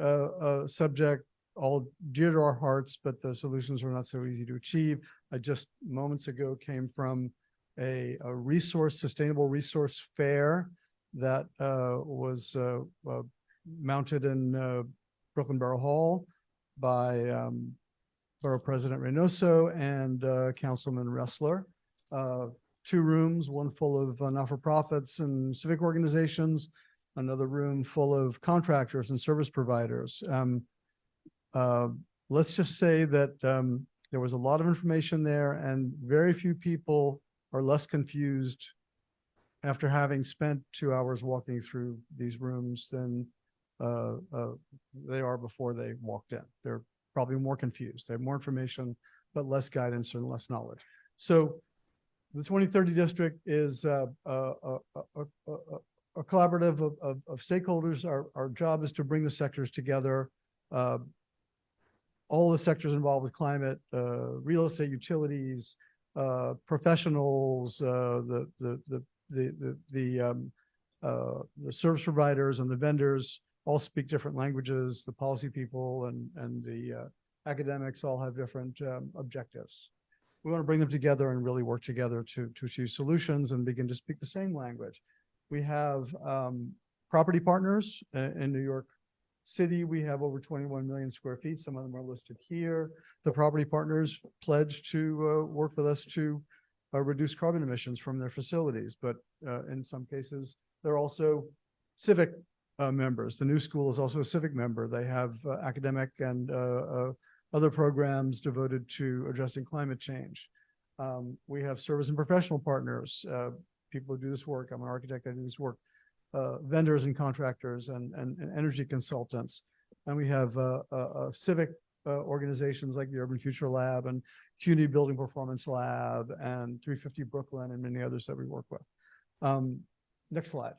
subject, all dear to our hearts, but the solutions are not so easy to achieve. I just moments ago came from a sustainable resource fair that was mounted in Brooklyn Borough Hall by Borough President Reynoso and Councilman Ressler. 2 rooms, one full of not-for-profits and civic organizations, another room full of contractors and service providers. Let's just say that there was a lot of information there, and very few people are less confused after having spent 2 hours walking through these rooms than they are before they walked in. They're probably more confused. They have more information, but less guidance and less knowledge. So the 2030 district is a collaborative of stakeholders. Our job is to bring the sectors together. All the sectors involved with climate, real estate, utilities, professionals, the service providers and the vendors all speak different languages. The policy people and the academics all have different objectives. We want to bring them together and really work together to achieve solutions and begin to speak the same language. We have property partners in New York City. We have over 21 million square feet. Some of them are listed here. The property partners pledge to work with us to reduce carbon emissions from their facilities. But in some cases, they're also civic members. The New School is also a civic member. They have academic and other programs devoted to addressing climate change. We have service and professional partners, people who do this work. I'm an architect, I do this work. Vendors and contractors and energy consultants. And we have civic organizations like the Urban Future Lab and CUNY Building Performance Lab and 350 Brooklyn and many others that we work with. Next slide.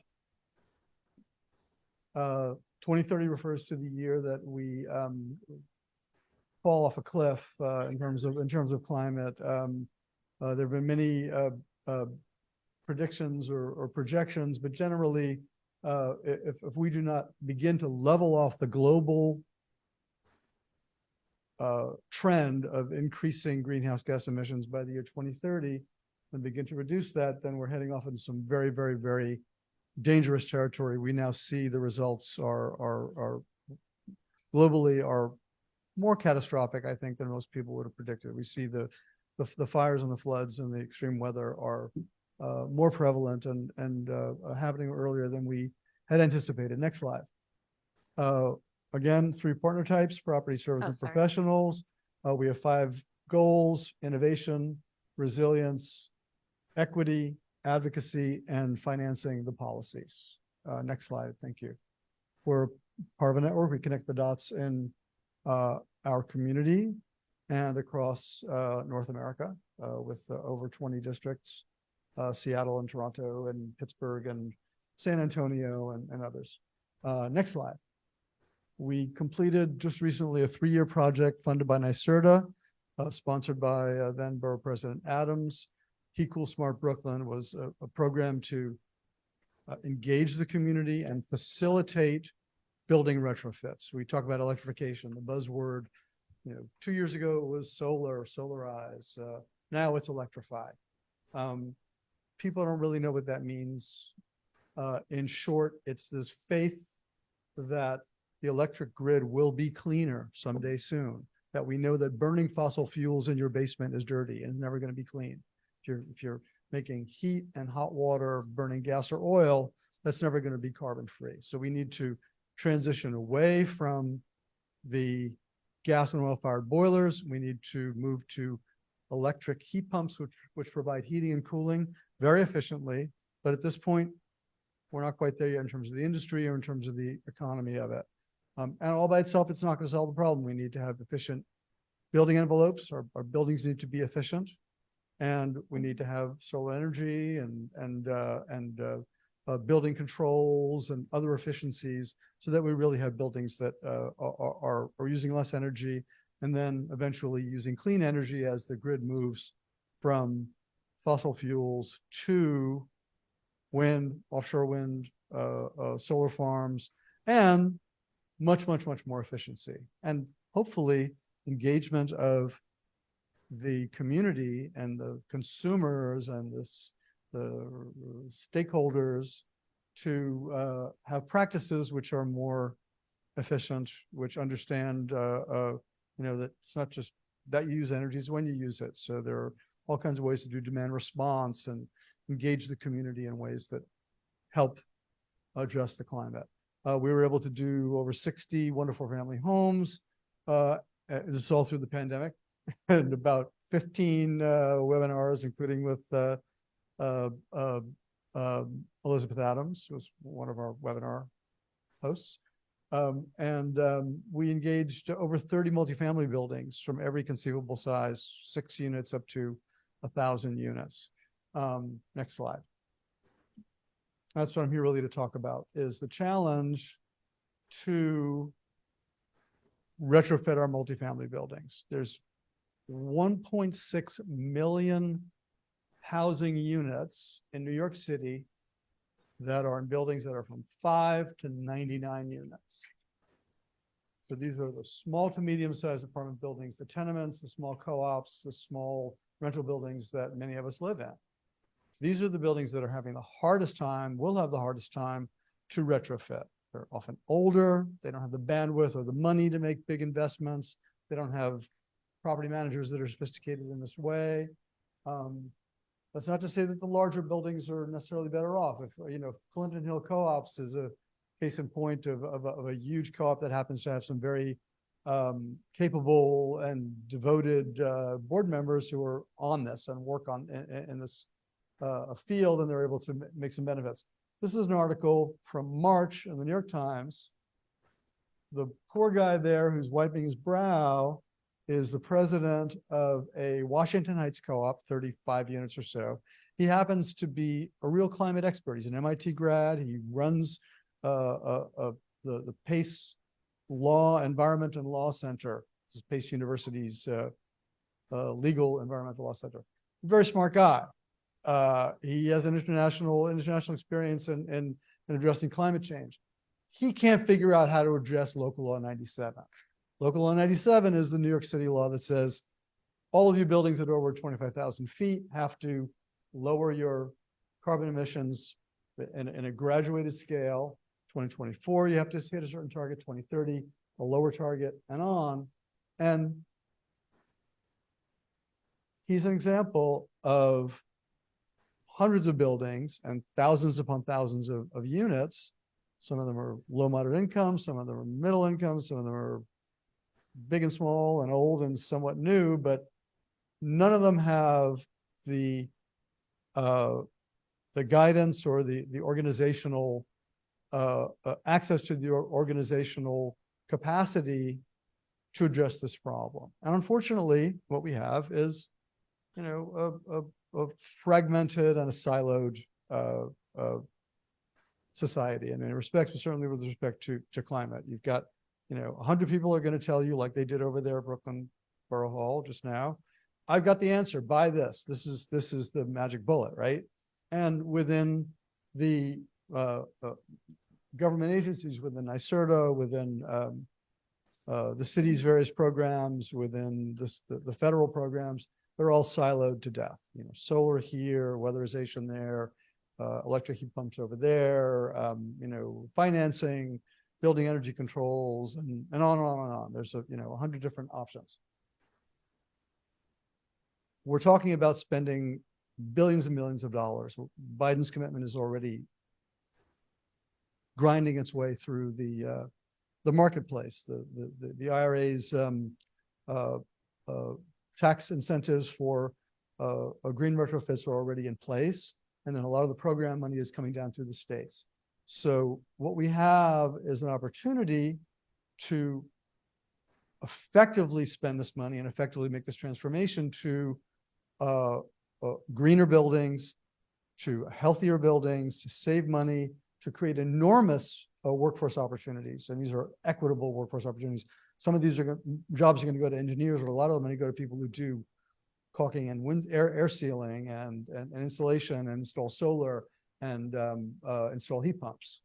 2030 refers to the year that we fall off a cliff in terms of climate. There have been many predictions or projections, but generally, if we do not begin to level off the global trend of increasing greenhouse gas emissions by the year 2030 and begin to reduce that, then we're heading off into some very, very, very dangerous territory. We now see the results are globally are more catastrophic, I think, than most people would have predicted. We see the fires and the floods and the extreme weather are more prevalent and happening earlier than we had anticipated. Next slide. Again, 3 partner types: property, service, and professionals. We have 5 goals: innovation, resilience, equity, advocacy, and financing the policies. Next slide. Thank you. We're part of a network. We connect the dots in our community and across North America with over 20 districts, Seattle and Toronto and Pittsburgh and San Antonio and others. Next slide. We completed just recently a 3-year project funded by NYSERDA, sponsored by then Borough President Adams. Heat Cool Smart Brooklyn was a program to engage the community and facilitate building retrofits. We talk about electrification, the buzzword. 2 years ago it was solarize. Now it's electrify. People don't really know what that means. In short, it's this faith that the electric grid will be cleaner someday soon, that we know that burning fossil fuels in your basement is dirty and is never going to be clean. If you're making heat and hot water, burning gas or oil, that's never going to be carbon free. So we need to transition away from the gas and oil fired boilers. We need to move to electric heat pumps, which provide heating and cooling very efficiently. But at this point, we're not quite there yet in terms of the industry or in terms of the economy of it. And all by itself, it's not going to solve the problem. We need to have efficient building envelopes. Our buildings need to be efficient. And we need to have solar energy and building controls and other efficiencies so that we really have buildings that are using less energy and then eventually using clean energy as the grid moves from fossil fuels to wind, offshore wind, solar farms, and much more efficiency. And hopefully engagement of the community and the consumers and the stakeholders to have practices which are more efficient, which understand, that it's not just that you use energy, it's when you use it. So there are all kinds of ways to do demand response and engage the community in ways that help address the climate. We were able to do over 60 wonderful family homes. This is all through the pandemic, and about 15 webinars, including with Elizabeth Adams, who was one of our webinar hosts. We engaged over 30 multifamily buildings from every conceivable size, 6 units up to 1,000 units. Next slide. That's what I'm here really to talk about, is the challenge to retrofit our multifamily buildings. There's 1.6 million housing units in New York City that are in buildings that are from 5 to 99 units. So these are the small to medium-sized apartment buildings, the tenements, the small co-ops, the small rental buildings that many of us live in. These are the buildings that are having the hardest time, will have the hardest time to retrofit. They're often older, they don't have the bandwidth or the money to make big investments. They don't have property managers that are sophisticated in this way. That's not to say that the larger buildings are necessarily better off. If, Clinton Hill Co-ops is a case in point of a huge co-op that happens to have some very capable and devoted board members who are on this and work on in this field, and they're able to make some benefits. This is an article from March in the New York Times. The poor guy there who's wiping his brow is the president of a Washington Heights co-op, 35 units or so. He happens to be a real climate expert. He's an MIT grad. He runs the Pace Law, Environment and Law Center. This is Pace University's legal environmental law center. Very smart guy. He has an international experience in addressing climate change. He can't figure out how to address Local Law 97. Local Law 97 is the New York City law that says all of your buildings that are over 25,000 feet have to lower your carbon emissions in a graduated scale. 2024, you have to hit a certain target, 2030, a lower target, and on. And he's an example of hundreds of buildings and thousands upon thousands of units. Some of them are low, moderate income, some of them are middle income, some of them are big and small and old and somewhat new, but none of them have the guidance or the organizational access to the organizational capacity to address this problem. And unfortunately, what we have is, a fragmented and a siloed society. And in respect, certainly with respect to climate, you've got, 100 people are going to tell you, like they did over there at Brooklyn Borough Hall just now, I've got the answer, buy this. This is the magic bullet, right? And within the government agencies, within NYSERDA, within the city's various programs, within the federal programs, they're all siloed to death. Solar here, weatherization there, electric heat pumps over there, financing, building energy controls, and on and on and on. There's 100 different options. We're talking about spending billions and millions of dollars. Biden's commitment is already grinding its way through the marketplace. The IRA's tax incentives for green retrofits are already in place, and then a lot of the program money is coming down through the states. So what we have is an opportunity to effectively spend this money and effectively make this transformation to greener buildings, to healthier buildings, to save money, to create enormous workforce opportunities. And these are equitable workforce opportunities. Some of these jobs are going to go to engineers, but a lot of them are going to go to people who do caulking and air sealing and installation and install solar and install heat pumps.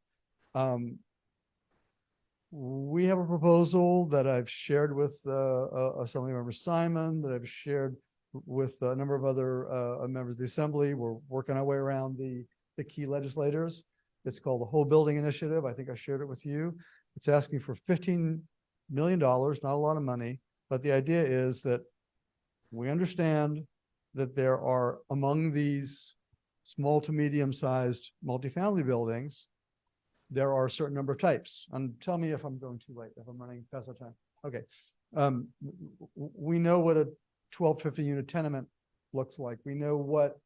We have a proposal that I've shared with Assemblymember Simon, that I've shared with a number of other members of the Assembly. We're working our way around the key legislators. It's called the Whole Building Initiative. I think I shared it with you. It's asking for $15 million, not a lot of money, but the idea is that we understand that there are among these small to medium-sized multifamily buildings, there are a certain number of types. And tell me if I'm going too late, if I'm running past the time. Okay. We know what a 12, 15 unit tenement looks like. We know what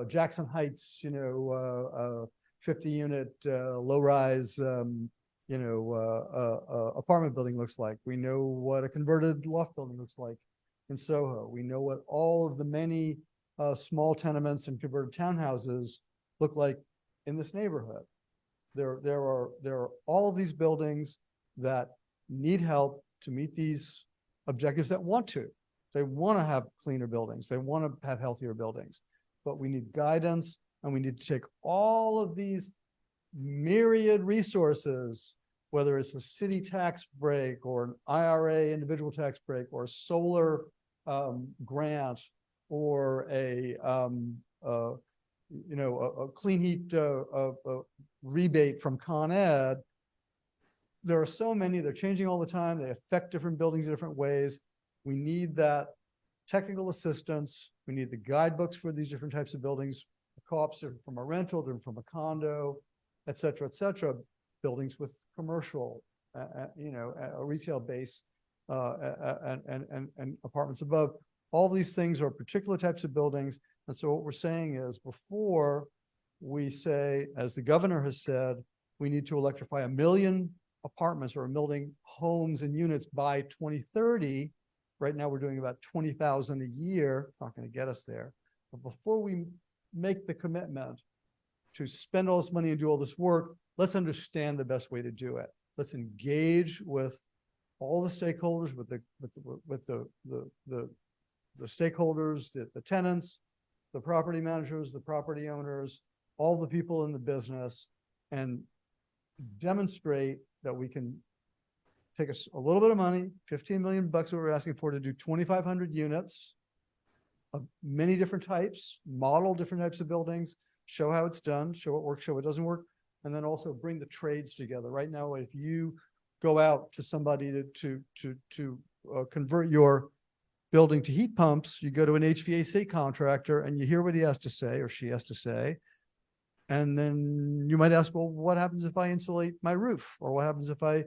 Jackson Heights, 50 unit low rise, apartment building looks like. We know what a converted loft building looks like in Soho. We know what all of the many small tenements and converted townhouses look like in this neighborhood. There are all of these buildings that need help to meet these objectives that want to. They want to have cleaner buildings. They want to have healthier buildings, but we need guidance, and we need to take all of these myriad resources, whether it's a city tax break or an IRA individual tax break or a solar grant or a clean heat rebate from Con Ed. There are so many, they're changing all the time. They affect different buildings in different ways. We need that technical assistance. We need the guidebooks for these different types of buildings. The co-ops are from a rental, they're from a condo, et cetera, buildings with commercial, a retail base, and apartments above. All these things are particular types of buildings. And so what we're saying is, before we say, as the governor has said, we need to electrify 1 million apartments or 1 million homes and units by 2030. Right now we're doing about 20,000 a year. Not going to get us there. But before we make the commitment to spend all this money and do all this work, let's understand the best way to do it. Let's engage with all the stakeholders, with the stakeholders, the tenants, the property managers, the property owners, all the people in the business, and demonstrate that we can take a little bit of money, $15 million bucks what we're asking for, to do 2,500 units of many different types, model different types of buildings, show how it's done, show what works, show what doesn't work, and then also bring the trades together. Right now, if you go out to somebody to convert your building to heat pumps, you go to an HVAC contractor and you hear what he has to say or she has to say. And then you might ask, well, what happens if I insulate my roof? Or what happens if I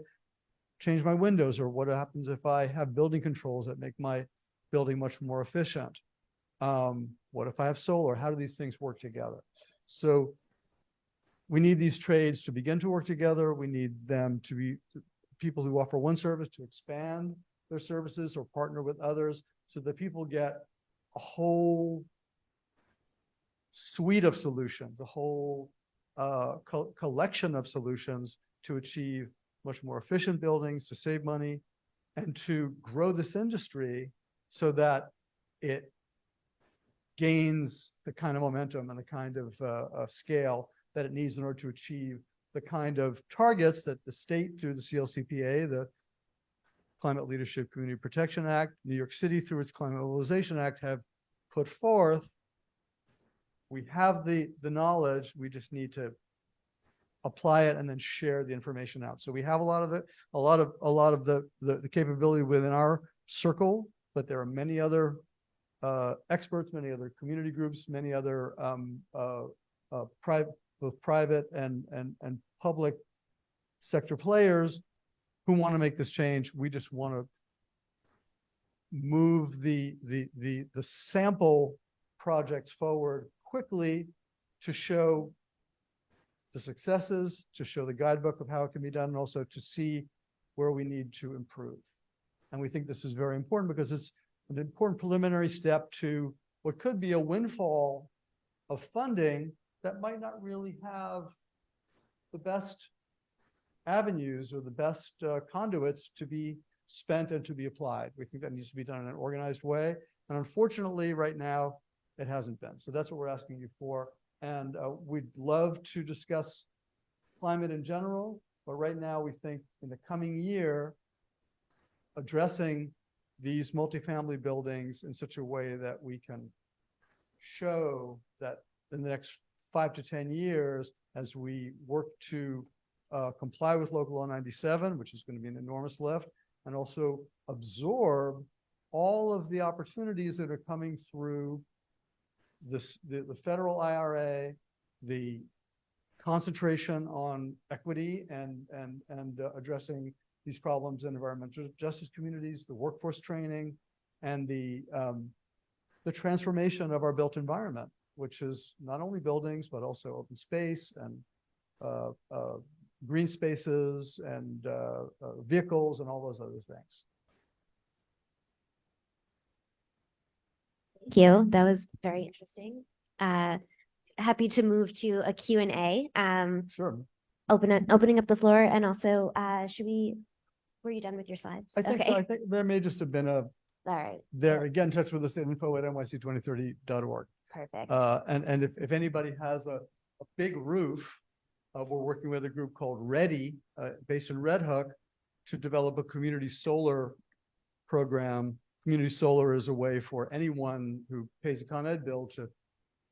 change my windows? Or what happens if I have building controls that make my building much more efficient? What if I have solar? How do these things work together? So we need these trades to begin to work together. We need them to be people who offer one service to expand their services or partner with others, so that people get a whole suite of solutions, a whole collection of solutions to achieve much more efficient buildings, to save money, and to grow this industry so that it gains the kind of momentum and the kind of scale that it needs in order to achieve the kind of targets that the state, through the CLCPA, the Climate Leadership Community Protection Act, New York City through its Climate Mobilization Act, have put forth. We have the knowledge, we just need to apply it and then share the information out. So we have a lot of the capability within our circle, but there are many other experts, many other community groups, many other both private and public sector players who want to make this change. We just want to move the sample projects forward quickly to show the successes, to show the guidebook of how it can be done, and also to see where we need to improve. And we think this is very important because it's an important preliminary step to what could be a windfall of funding that might not really have the best avenues or the best conduits to be spent and to be applied. We think that needs to be done in an organized way. And unfortunately, right now, it hasn't been. So that's what we're asking you for. And we'd love to discuss climate in general, but right now we think in the coming year, addressing these multifamily buildings in such a way that we can show that in the next 5 to 10 years, as we work to comply with Local Law 97, which is going to be an enormous lift, and also absorb all of the opportunities that are coming through the federal IRA, the concentration on equity and addressing these problems in environmental justice communities, the workforce training, and the transformation of our built environment, which is not only buildings, but also open space and green spaces and vehicles and all those other things. Thank you. That was very interesting. Happy to move to a Q&A. Sure. Opening up the floor, and also, were you done with your slides? I think Okay. so. I think there may just have been All right. there, get in touch with us at info@nyc2030.org. Perfect. And if anybody has a big roof, we're working with a group called Ready, based in Red Hook, to develop a community solar program. Community solar is a way for anyone who pays a Con Ed bill to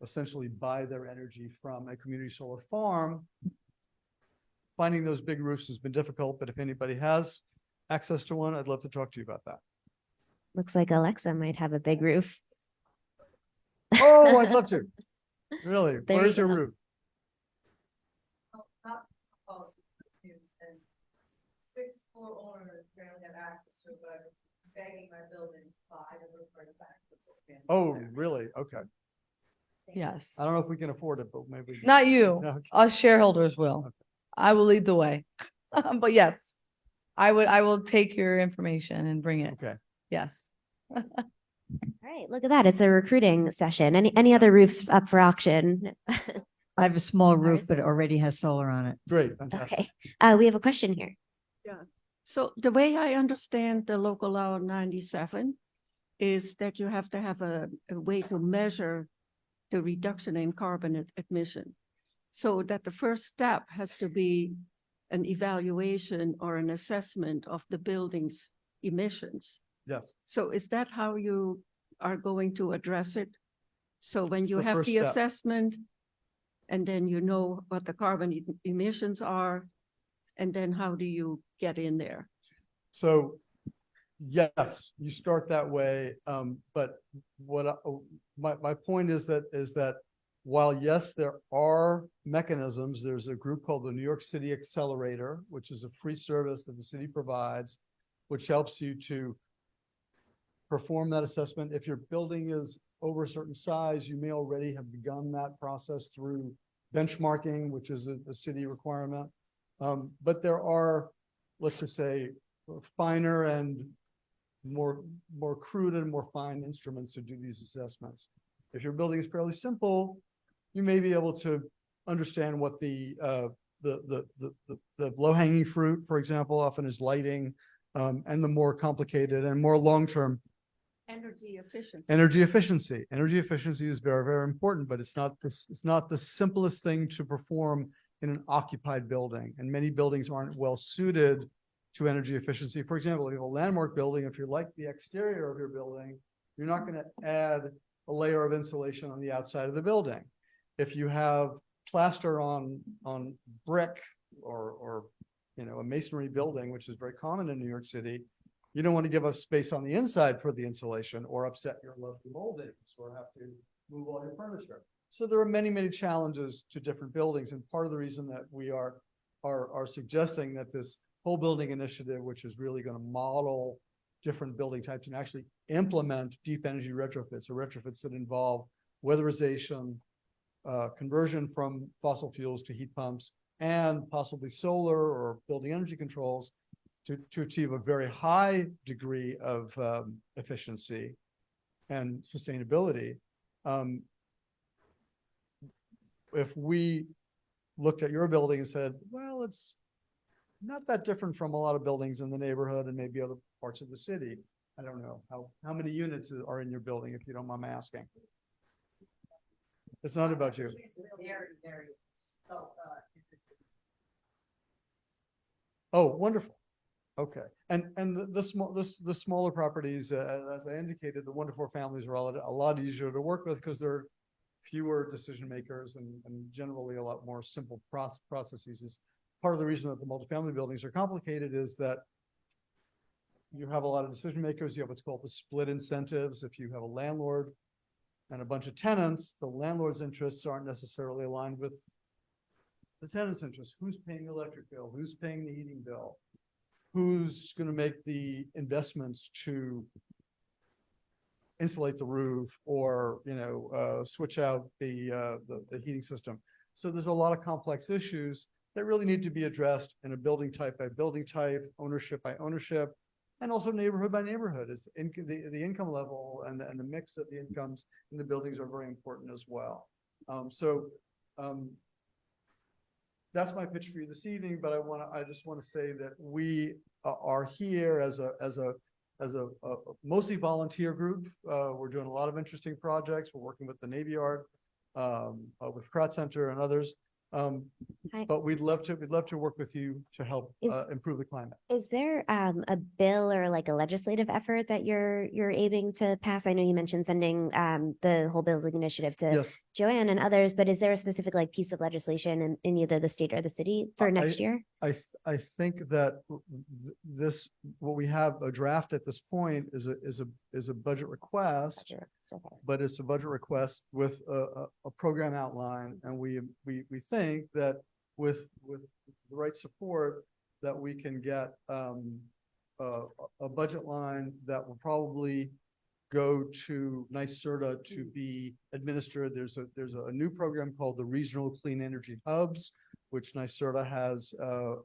essentially buy their energy from a community solar farm. Finding those big roofs has been difficult, but if anybody has access to one, I'd love to talk to you about that. Looks like Alexa might have a big roof. Oh, I'd love to. Really? There Where's you your go. roof? Sixth floor owners barely have access to it, but I'm begging my building to buy the roof right back. Oh, really? Okay. Yes. I don't know if we can afford it, but maybe. Not you. No, okay. Us shareholders will. I will lead the way. But yes, I will take your information and bring it. Okay. Yes. All right, look at that. It's a recruiting session. Any other roofs up for auction? I have a small roof, but it already has solar on it. Great, fantastic. Okay. We have a question here. Yeah. So the way I understand the local law 97 is that you have to have a way to measure the reduction in carbon emission. So that the first step has to be an evaluation or an assessment of the building's emissions. Yes. So is that how you are going to address it? So when It's you the have first the step. assessment, and then you know what the carbon emissions are, and then how do you get in there? So, yes, you start that way. But my point is that while yes, there are mechanisms, there's a group called the New York City Accelerator, which is a free service that the city provides, which helps you to perform that assessment. If your building is over a certain size, you may already have begun that process through benchmarking, which is a city requirement. But there are, let's just say, finer and more crude and more fine instruments to do these assessments. If your building is fairly simple, you may be able to understand what the low-hanging fruit, for example, often is lighting, and the more complicated and more long-term Energy efficiency. energy efficiency. Energy efficiency is very, very important, but it's not the simplest thing to perform in an occupied building. And many buildings aren't well suited to energy efficiency. For example, if you have a landmark building, if you like the exterior of your building, you're not going to add a layer of insulation on the outside of the building. If you have plaster on brick or a masonry building, which is very common in New York City, you don't want to give us space on the inside for the insulation or upset your lovely moldings or have to move all your furniture. So there are many, many challenges to different buildings. And part of the reason that we are suggesting that this whole building initiative, which is really going to model different building types and actually implement deep energy retrofits or retrofits that involve weatherization, conversion from fossil fuels to heat pumps, and possibly solar or building energy controls to achieve a very high degree of efficiency and sustainability. If we looked at your building and said, well, it's not that different from a lot of buildings in the neighborhood and maybe other parts of the city. I don't know how many units are in your building, if you don't mind me asking. It's not about you. Oh, wonderful. Okay. And the smaller properties, as I indicated, the 1 to 4 families are a lot easier to work with because they're fewer decision makers and generally a lot more simple processes. Is part of the reason that the multifamily buildings are complicated is that you have a lot of decision makers. You have what's called the split incentives. If you have a landlord and a bunch of tenants, the landlord's interests aren't necessarily aligned with the tenant's interests. Who's paying the electric bill? Who's paying the heating bill? Who's going to make the investments to insulate the roof or, switch out the heating system? So there's a lot of complex issues that really need to be addressed in a building type by building type, ownership by ownership, and also neighborhood by neighborhood. Is the income level and the mix of the incomes in the buildings are very important as well. That's my pitch for you this evening. But I just want to say that we are here as a mostly volunteer group. We're doing a lot of interesting projects. We're working with the Navy Yard, with Pratt Center and others. But we'd love to work with you to help improve the climate. Is there a bill or like a legislative effort that you're aiming to pass? I know you mentioned sending the whole building initiative to Joanne and others, but is there a specific like piece of legislation in either the state or the city for next year? I think that what we have a draft at this point is a budget request, but it's a budget request with a program outline, and we think that with the right support that we can get a budget line that will probably go to NYSERDA to be administered. There's a new program called the Regional Clean Energy Hubs, which NYSERDA has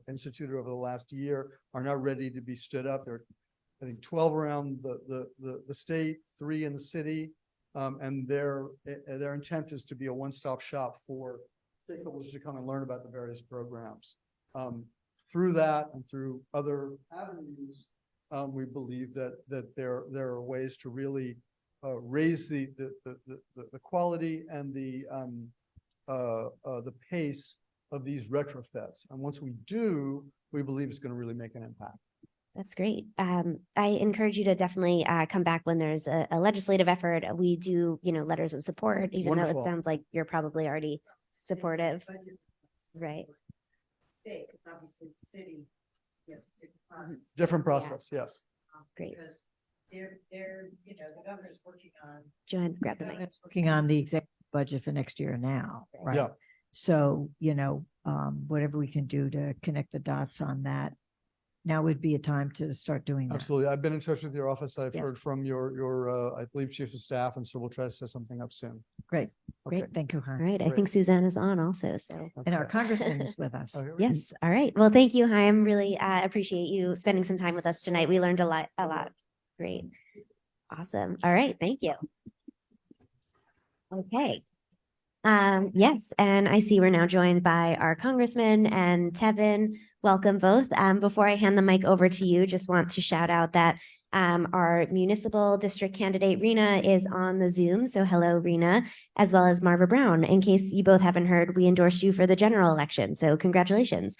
instituted over the last year, are now ready to be stood up. There are, I think, 12 around the state, 3 in the city, and their intent is to be a one-stop shop for stakeholders to come and learn about the various programs. Through that and through other avenues, we believe that there are ways to really raise the quality and the pace of these retrofits. And once we do, we believe it's going to really make an impact. That's great. I encourage you to definitely come back when there's a legislative effort. We do, letters of support, even though it sounds like you're probably already supportive. Right. State, obviously the city, yes, different process, yes. Great. Because they're, the governor's working on. Joanne, grab the mic. Working on the executive budget for next year now, right? Yeah. So, whatever we can do to connect the dots on that, now would be a time to start doing that. Absolutely. I've been in touch with your office. I've heard from your I believe, chief of staff, and so we'll try to set something up soon. Great. Okay. Great. Thank you, All Chaim. right. I think Suzanne is on also. So, And our congressman is with us. yes. All right. Well, thank you, Chaim. Really appreciate you spending some time with us tonight. We learned a lot. Great. Awesome. All right. Thank you. Okay. Yes, and I see we're now joined by our congressman and Tevin. Welcome both. Before I hand the mic over to you, just want to shout out that our municipal district candidate, Rena, is on the Zoom. So hello, Rena, as well as Marva Brown. In case you both haven't heard, we endorsed you for the general election. So congratulations.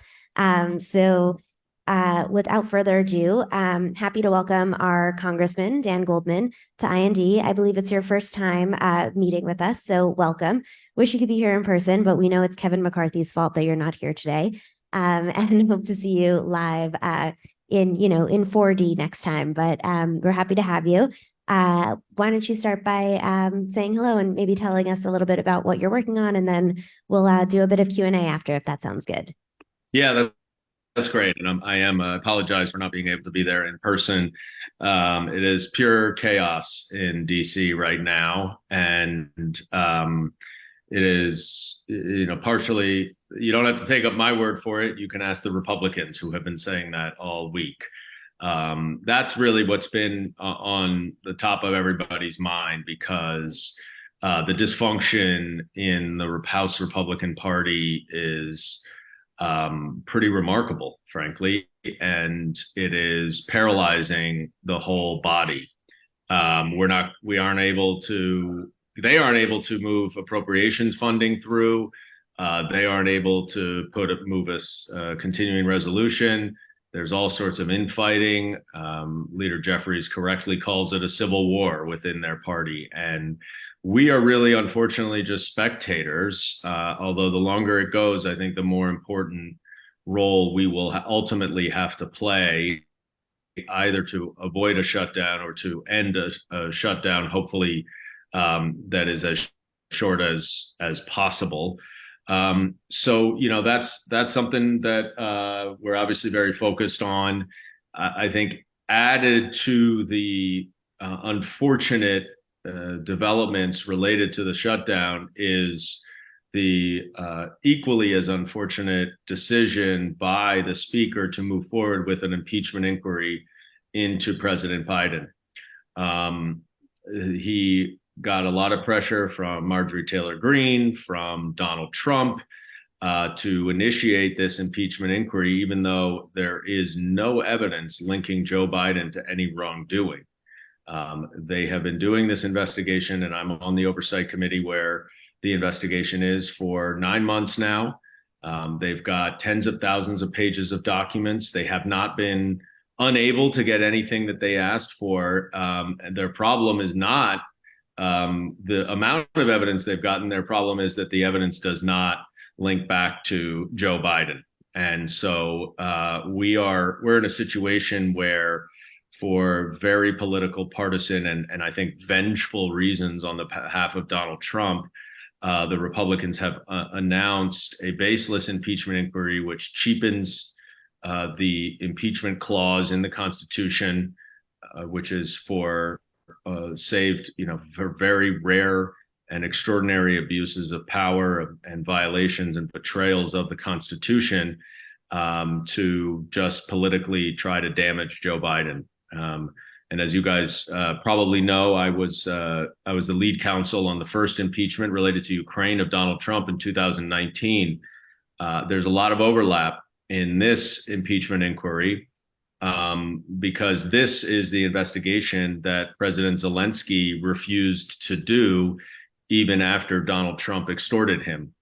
Without further ado, happy to welcome our Congressman, Dan Goldman, to IND. I believe it's your first time meeting with us, so welcome. Wish you could be here in person, but we know it's Kevin McCarthy's fault that you're not here today. And hope to see you live in 4D next time, but we're happy to have you. Why don't you start by saying hello and maybe telling us a little bit about what you're working on, and then we'll do a bit of Q&A after, if that sounds good. Yeah, that's great. And I apologize for not being able to be there in person. It is pure chaos in DC right now. And it is, partially, you don't have to take up my word for it. You can ask the Republicans, who have been saying that all week. That's really what's been on the top of everybody's mind, because the dysfunction in the House Republican Party is pretty remarkable, frankly, and it is paralyzing the whole body. They aren't able to move appropriations funding through. They aren't able to move a continuing resolution. There's all sorts of infighting. Leader Jeffries correctly calls it a civil war within their party, and we are really, unfortunately, just spectators. Although the longer it goes, I think the more important role we will ultimately have to play, either to avoid a shutdown or to end a shutdown, hopefully that is as short as possible. So, you know, that's something that we're obviously very focused on. I think added to the unfortunate developments related to the shutdown is the equally as unfortunate decision by the speaker to move forward with an impeachment inquiry into President Biden. He got a lot of pressure from Marjorie Taylor Greene, from Donald Trump, to initiate this impeachment inquiry, even though there is no evidence linking Joe Biden to any wrongdoing. They have been doing this investigation, and I'm on the oversight committee where the investigation is, for 9 months now. They've got tens of thousands of pages of documents. They have not been unable to get anything that they asked for. And their problem is not the amount of evidence they've gotten. Their problem is that the evidence does not link back to Joe Biden. And so we're in a situation where, for very political, partisan, and I think vengeful reasons on the behalf of Donald Trump, the Republicans have announced a baseless impeachment inquiry, which cheapens the impeachment clause in the Constitution, which is for saved, for very rare and extraordinary abuses of power and violations and betrayals of the Constitution, to just politically try to damage Joe Biden. And as you guys probably know, I was the lead counsel on the first impeachment related to Ukraine of Donald Trump in 2019. There's a lot of overlap in this impeachment inquiry, because this is the investigation that President Zelensky refused to do even after Donald Trump extorted him.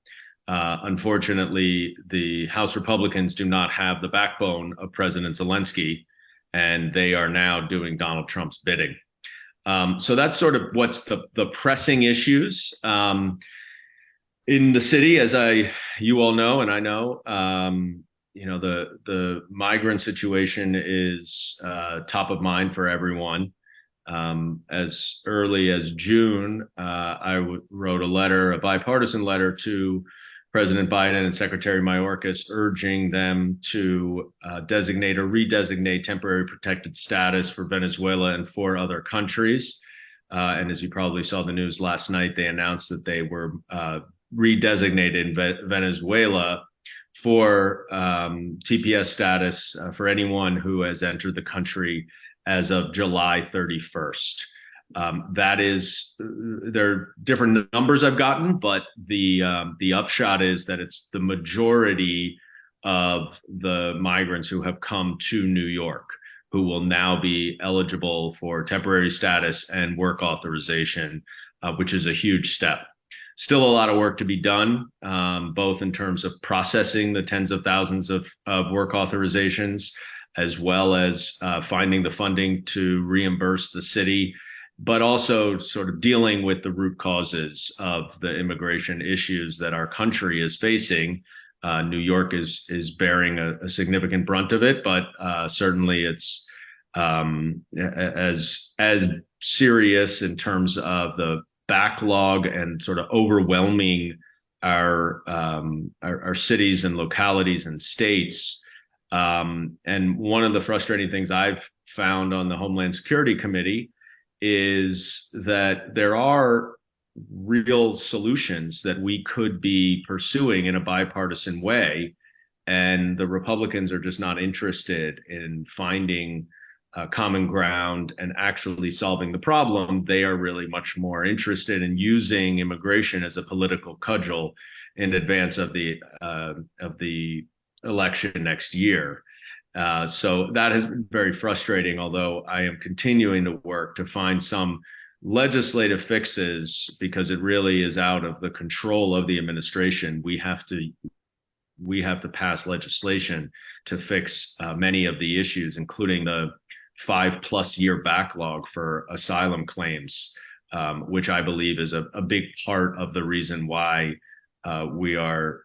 Unfortunately, the House Republicans do not have the backbone of President Zelensky, and they are now doing Donald Trump's bidding. So that's sort of what's the pressing issues in the city, as you all know, and I know. The migrant situation is top of mind for everyone. As early as June, I wrote a bipartisan letter to President Biden and Secretary Mayorkas, urging them to designate or redesignate temporary protected status for Venezuela and 4 other countries. And as you probably saw the news last night, they announced that they were redesignated Venezuela for TPS status for anyone who has entered the country as of July 31st. There are different numbers I've gotten, but the upshot is that it's the majority of the migrants who have come to New York who will now be eligible for temporary status and work authorization, which is a huge step. Still a lot of work to be done, both in terms of processing the tens of thousands of work authorizations, as well as finding the funding to reimburse the city, but also sort of dealing with the root causes of the immigration issues that our country is facing. New York is bearing a significant brunt of it, but certainly it's as serious in terms of the backlog and sort of overwhelming our cities and localities and states. And one of the frustrating things I've found on the Homeland Security Committee is that there are real solutions that we could be pursuing in a bipartisan way, and the Republicans are just not interested in finding common ground and actually solving the problem. They are really much more interested in using immigration as a political cudgel in advance of the election next year. So that has been very frustrating, although I am continuing to work to find some legislative fixes, because it really is out of the control of the administration. We have to pass legislation to fix many of the issues, including the 5+ year backlog for asylum claims which I believe is a big part of the reason why we're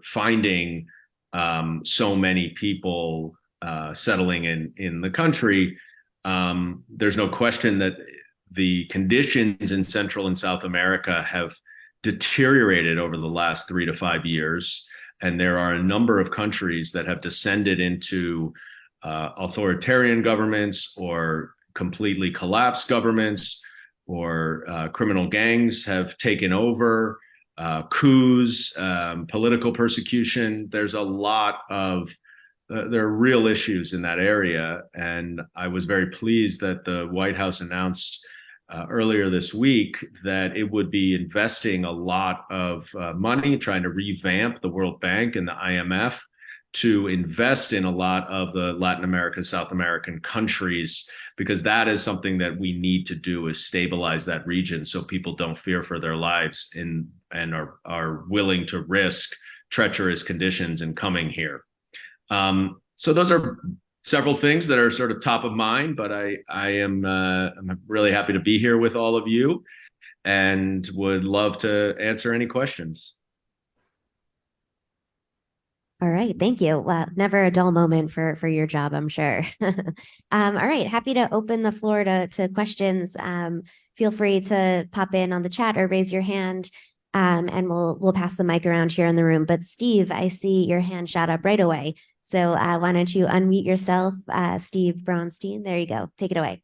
finding so many people settling in the country. There's no question that the conditions in Central and South America have deteriorated over the last 3 to 5 years. And there are a number of countries that have descended into authoritarian governments or completely collapsed governments, or criminal gangs have taken over, coups, political persecution. There's a lot of there are real issues in that area. And I was very pleased that the White House announced earlier this week that it would be investing a lot of money trying to revamp the World Bank and the IMF to invest in a lot of the Latin American, South American countries, because that is something that we need to do, is stabilize that region so people don't fear for their lives and are willing to risk treacherous conditions in coming here. So those are several things that are sort of top of mind, but I'm really happy to be here with all of you and would love to answer any questions. All right, thank you. Well, never a dull moment for your job, I'm sure. All right, happy to open the floor to questions. Feel free to pop in on the chat or raise your hand, and we'll pass the mic around here in the room. But Steve, I see your hand shot up right away. So why don't you unmute yourself, Steve Bronstein? There you go. Take it away.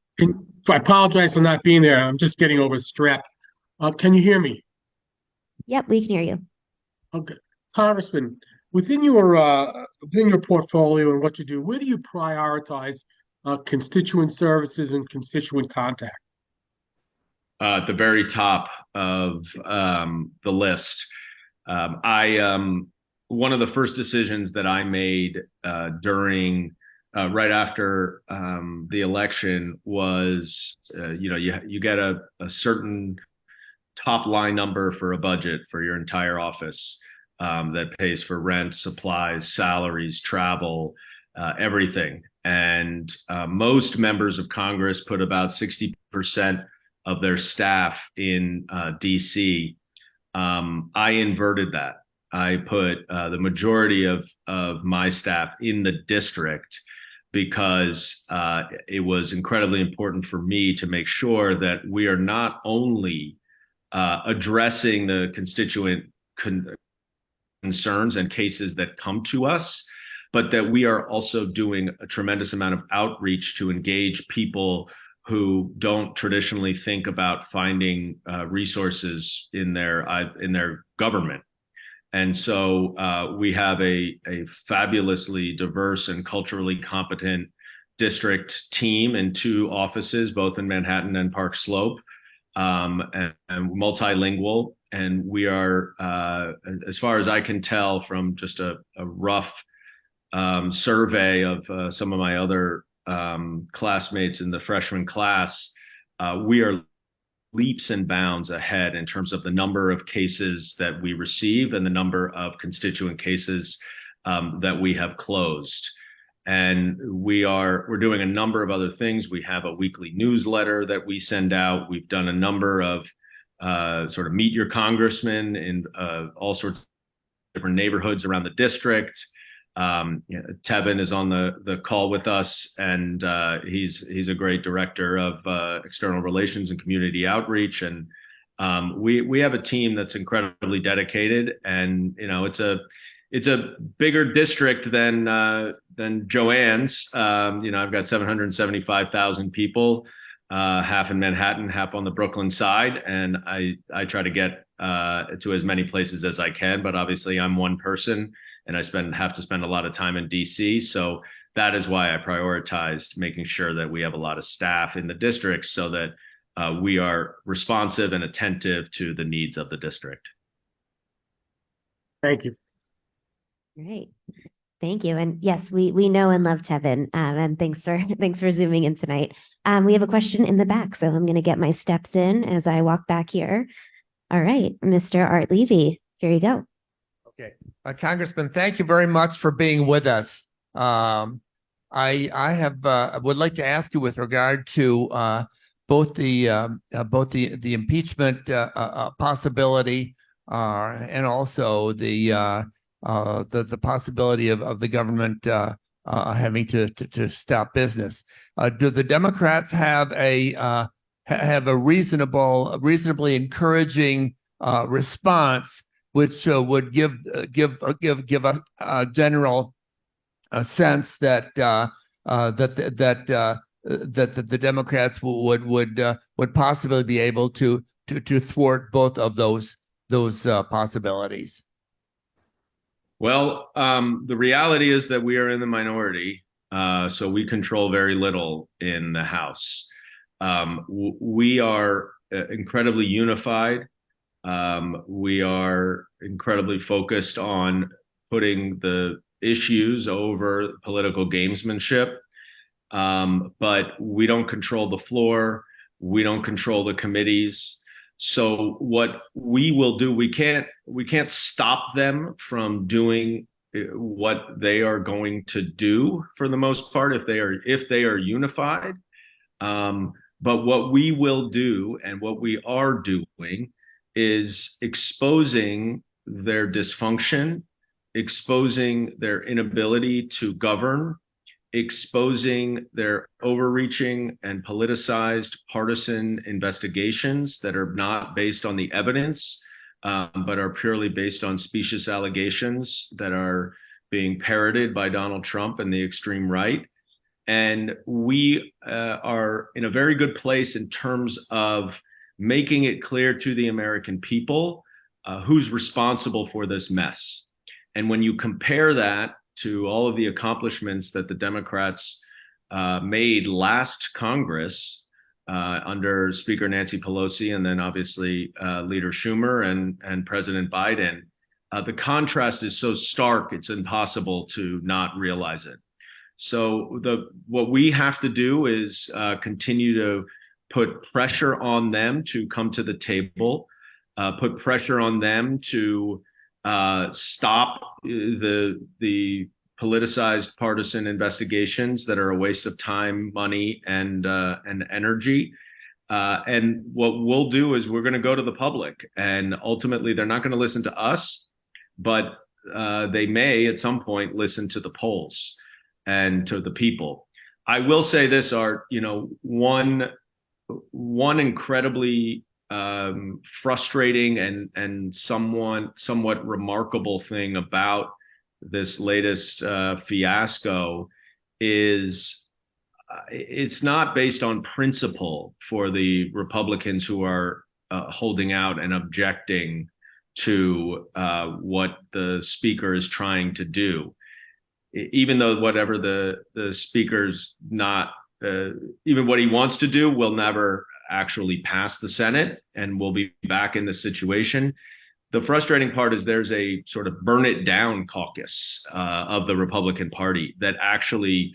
I apologize for not being there. I'm just getting over strep. Can you hear me? Yep, we can hear you. Okay, Congressman, within your portfolio and what you do, where do you prioritize constituent services and constituent contact? At the very top of the list. One of the first decisions that I made during right after the election was, you get a certain top line number for a budget for your entire office that pays for rent, supplies, salaries, travel, everything. And most members of Congress put about 60% of their staff in DC. I inverted that. I put the majority of my staff in the district because it was incredibly important for me to make sure that we are not only addressing the constituent concerns and cases that come to us, but that we are also doing a tremendous amount of outreach to engage people who don't traditionally think about finding resources in their government. And so we have a fabulously diverse and culturally competent district team in 2 offices, both in Manhattan and Park Slope, and multilingual. And we are, as far as I can tell from just a rough survey of some of my other classmates in the freshman class, we are leaps and bounds ahead in terms of the number of cases that we receive and the number of constituent cases that we have closed. And we're doing a number of other things. We have a weekly newsletter that we send out. We've done a number of sort of meet your congressman in all sorts of different neighborhoods around the district. Tevin is on the call with us, and he's a great director of external relations and community outreach. And we have a team that's incredibly dedicated, and it's a bigger district than Joanne's. I've got 775,000 people, half in Manhattan, half on the Brooklyn side, and I try to get to as many places as I can. But obviously, I'm one person, and I have to spend a lot of time in DC. So that is why I prioritized making sure that we have a lot of staff in the district so that we are responsive and attentive to the needs of the district. Thank you. Great. Thank you. And yes, we know and love Tevin. And thanks for zooming in tonight. We have a question in the back, so I'm going to get my steps in as I walk back here. All right, Mr. Art Levy, here you go. Okay, Congressman, thank you very much for being with us. I would like to ask you with regard to both the impeachment possibility and also the possibility of the government having to stop business. Do the Democrats have a reasonably encouraging response, which would give a general sense that the Democrats would possibly be able to thwart both of those possibilities? Well, the reality is that we are in the minority, so we control very little in the House. We are incredibly unified. We are incredibly focused on putting the issues over political gamesmanship. But we don't control the floor. We don't control the committees. So what we will do, we can't stop them from doing what they are going to do for the most part if they are unified. But what we will do and what we are doing is exposing their dysfunction, exposing their inability to govern, exposing their overreaching and politicized partisan investigations that are not based on the evidence, but are purely based on specious allegations that are being parroted by Donald Trump and the extreme right. And we are in a very good place in terms of making it clear to the American people who's responsible for this mess. And when you compare that to all of the accomplishments that the Democrats made last Congress under Speaker Nancy Pelosi and then obviously Leader Schumer and President Biden, the contrast is so stark, it's impossible to not realize it. So what we have to do is continue to put pressure on them to come to the table, put pressure on them to stop the politicized partisan investigations that are a waste of time, money, and energy. And what we'll do is we're going to go to the public, and ultimately they're not going to listen to us, but they may at some point listen to the polls and to the people. I will say this, Art, one incredibly frustrating and somewhat remarkable thing about this latest fiasco is it's not based on principle for the Republicans who are holding out and objecting to what the speaker is trying to do. Even though whatever the speaker's not, even what he wants to do will never actually pass the Senate, and we'll be back in this situation. The frustrating part is there's a sort of burn it down caucus of the Republican Party that actually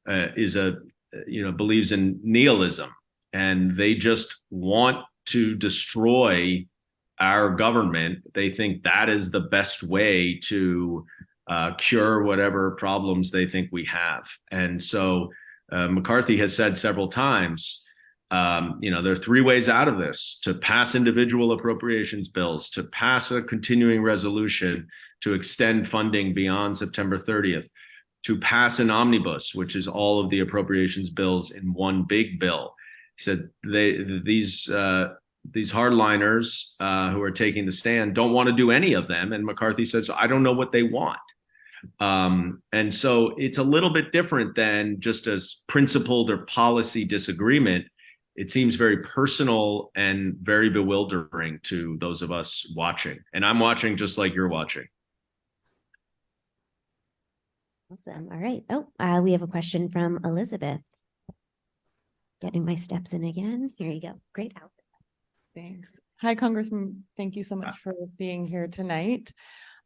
believes in nihilism, and they just want to destroy our government. They think that is the best way to cure whatever problems they think we have. And so McCarthy has said several times, there are three ways out of this: to pass individual appropriations bills, to pass a continuing resolution to extend funding beyond September 30th, to pass an omnibus, which is all of the appropriations bills in one big bill. He said these hardliners who are taking the stand don't want to do any of them. And McCarthy says, I don't know what they want. And so it's a little bit different than just a principled or policy disagreement. It seems very personal and very bewildering to those of us watching. And I'm watching just like you're watching. Awesome. All right. Oh, we have a question from Elizabeth. Getting my steps in again. Here you go. Great outfit. Thanks. Hi, Congressman. Thank you so much for being here tonight.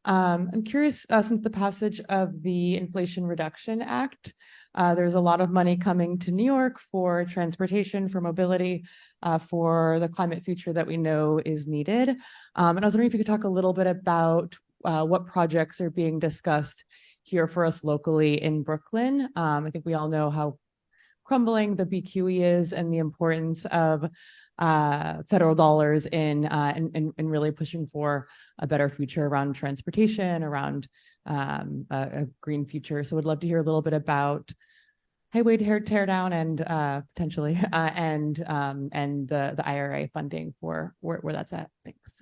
I'm curious, since the passage of the Inflation Reduction Act, there's a lot of money coming to New York for transportation, for mobility, for the climate future that we know is needed. And I was wondering if you could talk a little bit about what projects are being discussed here for us locally in Brooklyn. I think we all know how crumbling the BQE is and the importance of federal dollars in really pushing for a better future around transportation, around a green future. So would love to hear a little bit about highway tear down and potentially and the IRA funding for where that's at. Thanks.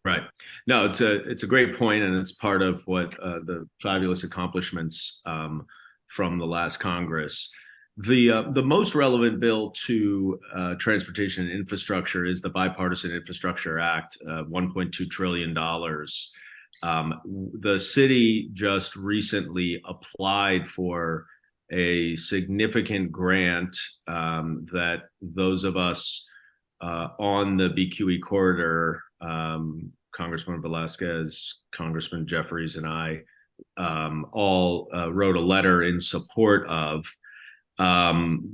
Right. No, it's a great point, and it's part of what the fabulous accomplishments from the last Congress. The most relevant bill to transportation and infrastructure is the Bipartisan Infrastructure Act, $1.2 trillion. The city just recently applied for a significant grant that those of us on the BQE corridor, Congressman Velasquez, Congressman Jeffries, and I all wrote a letter in support of,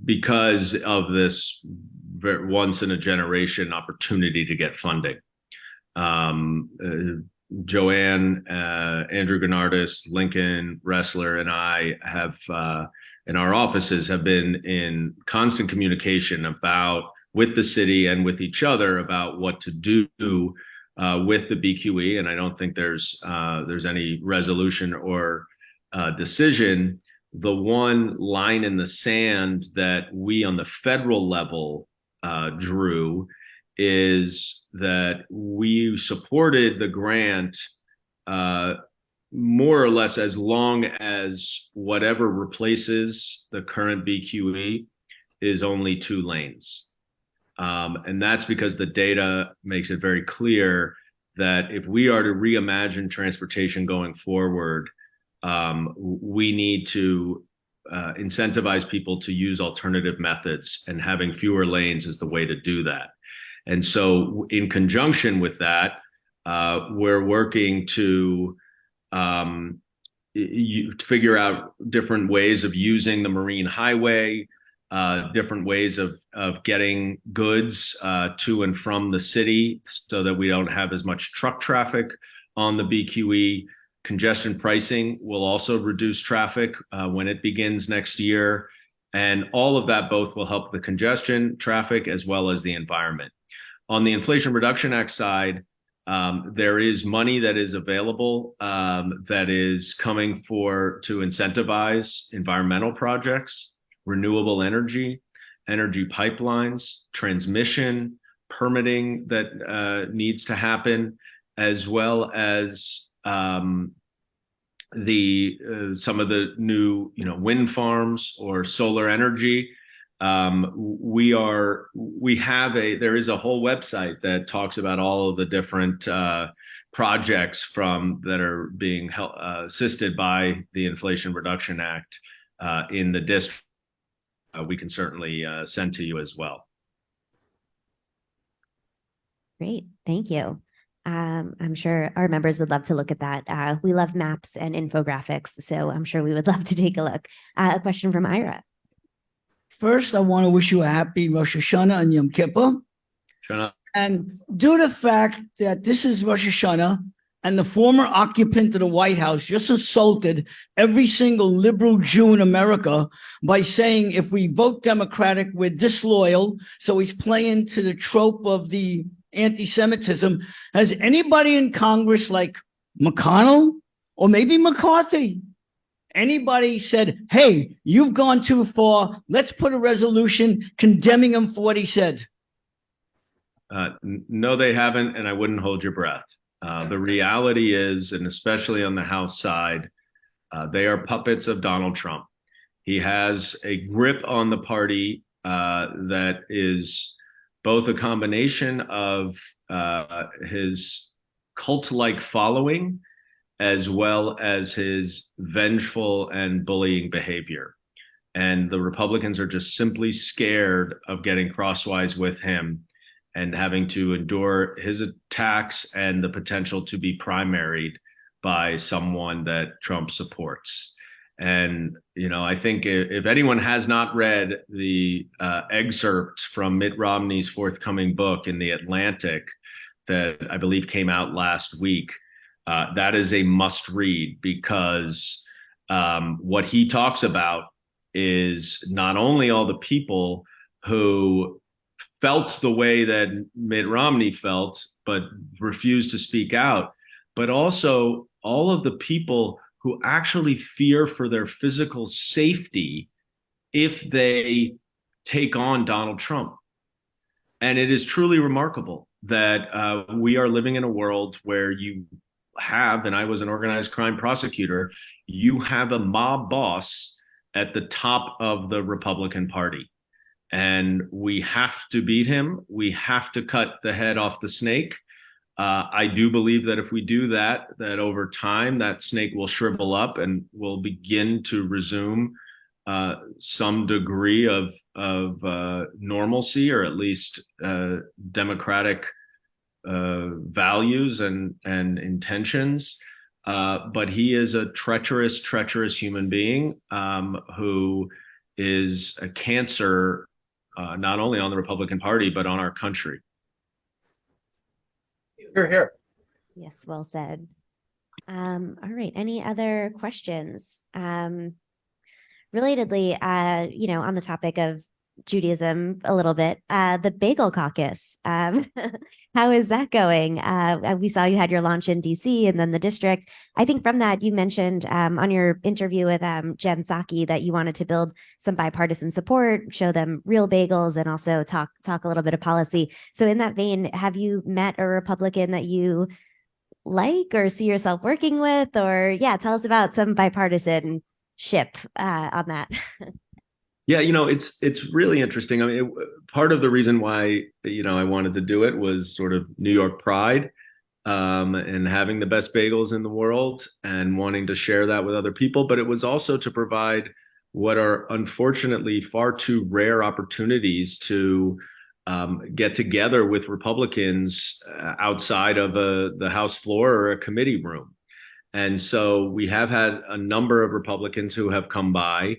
because of this once in a generation opportunity to get funding. Joanne, Andrew Gennardis, Lincoln Ressler, and I have, in our offices, have been in constant communication with the city and with each other about what to do with the BQE. And I don't think there's any resolution or decision. The one line in the sand that we on the federal level drew is that we supported the grant more or less as long as whatever replaces the current BQE is only 2 lanes. And that's because the data makes it very clear that if we are to reimagine transportation going forward, we need to incentivize people to use alternative methods, and having fewer lanes is the way to do that. And so in conjunction with that, we're working to figure out different ways of using the Marine Highway, different ways of getting goods to and from the city so that we don't have as much truck traffic on the BQE. Congestion pricing will also reduce traffic when it begins next year. And all of that both will help the congestion, traffic, as well as the environment. On the Inflation Reduction Act side, there is money that is available that is coming to incentivize environmental projects, renewable energy, energy pipelines, transmission, permitting that needs to happen, as well as some of the new wind farms or solar energy. There is a whole website that talks about all of the different projects that are being assisted by the Inflation Reduction Act in the district. We can certainly send to you as well. Great, thank you. I'm sure our members would love to look at that. We love maps and infographics, so I'm sure we would love to take a look. A question from Ira. First, I want to wish you a happy Rosh Hashanah and Yom Kippur. Shana. And due to the fact that this is Rosh Hashanah and the former occupant of the White House just insulted every single liberal Jew in America by saying if we vote Democratic, we're disloyal. So he's playing to the trope of the anti-Semitism. Has anybody in Congress like McConnell or maybe McCarthy, anybody said, hey, you've gone too far, let's put a resolution condemning him for what he said? No, they haven't, and I wouldn't hold your breath. The reality is, and especially on the House side, they are puppets of Donald Trump. He has a grip on the party that is both a combination of his cult-like following as well as his vengeful and bullying behavior. And the Republicans are just simply scared of getting crosswise with him and having to endure his attacks and the potential to be primaried by someone that Trump supports. And, I think if anyone has not read the excerpt from Mitt Romney's forthcoming book in The Atlantic that I believe came out last week, that is a must read, because what he talks about is not only all the people who felt the way that Mitt Romney felt, but refused to speak out, but also all of the people who actually fear for their physical safety if they take on Donald Trump. And it is truly remarkable that we are living in a world where you have, and I was an organized crime prosecutor, you have a mob boss at the top of the Republican Party. And we have to beat him. We have to cut the head off the snake. I do believe that if we do that, that over time, that snake will shrivel up and will begin to resume some degree of normalcy, or at least democratic values and intentions. But he is a treacherous human being who is a cancer, not only on the Republican Party, but on our country. Here. Yes, well said. All right. Any other questions? Relatedly, on the topic of Judaism a little bit, the Bagel Caucus, how is that going? We saw you had your launch in DC and then the district. I think from that, you mentioned on your interview with Jen Psaki that you wanted to build some bipartisan support, show them real bagels, and also talk a little bit of policy. So in that vein, have you met a Republican that you like or see yourself working with? Or yeah, tell us about some bipartisanship on that. Yeah, it's really interesting. I mean, part of the reason why, I wanted to do it was sort of New York pride, and having the best bagels in the world and wanting to share that with other people. But it was also to provide what are unfortunately far too rare opportunities to get together with Republicans outside of the House floor or a committee room. And so we have had a number of Republicans who have come by,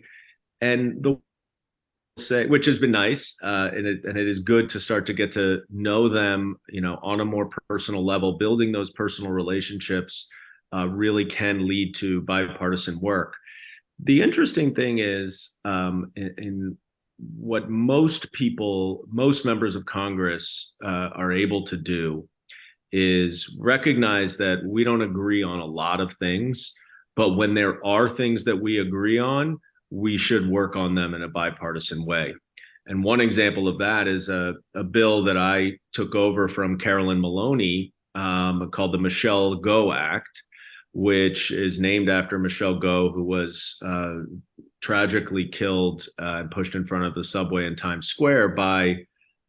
and which has been nice, and it is good to start to get to know them, on a more personal level. Building those personal relationships really can lead to bipartisan work. The interesting thing is, in what most members of Congress are able to do is recognize that we don't agree on a lot of things, but when there are things that we agree on, we should work on them in a bipartisan way. And one example of that is a bill that I took over from Carolyn Maloney, called the Michelle Go Act, which is named after Michelle Go, who was tragically killed and pushed in front of the subway in Times Square by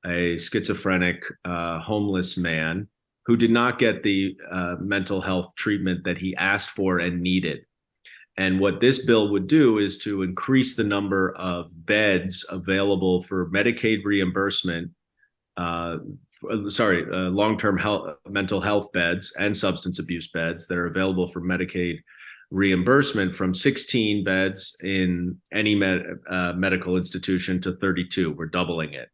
a schizophrenic homeless man who did not get the mental health treatment that he asked for and needed. And what this bill would do is to increase the number of beds available for Medicaid reimbursement, long-term mental health beds and substance abuse beds that are available for Medicaid reimbursement from 16 beds in any medical institution to 32. We're doubling it.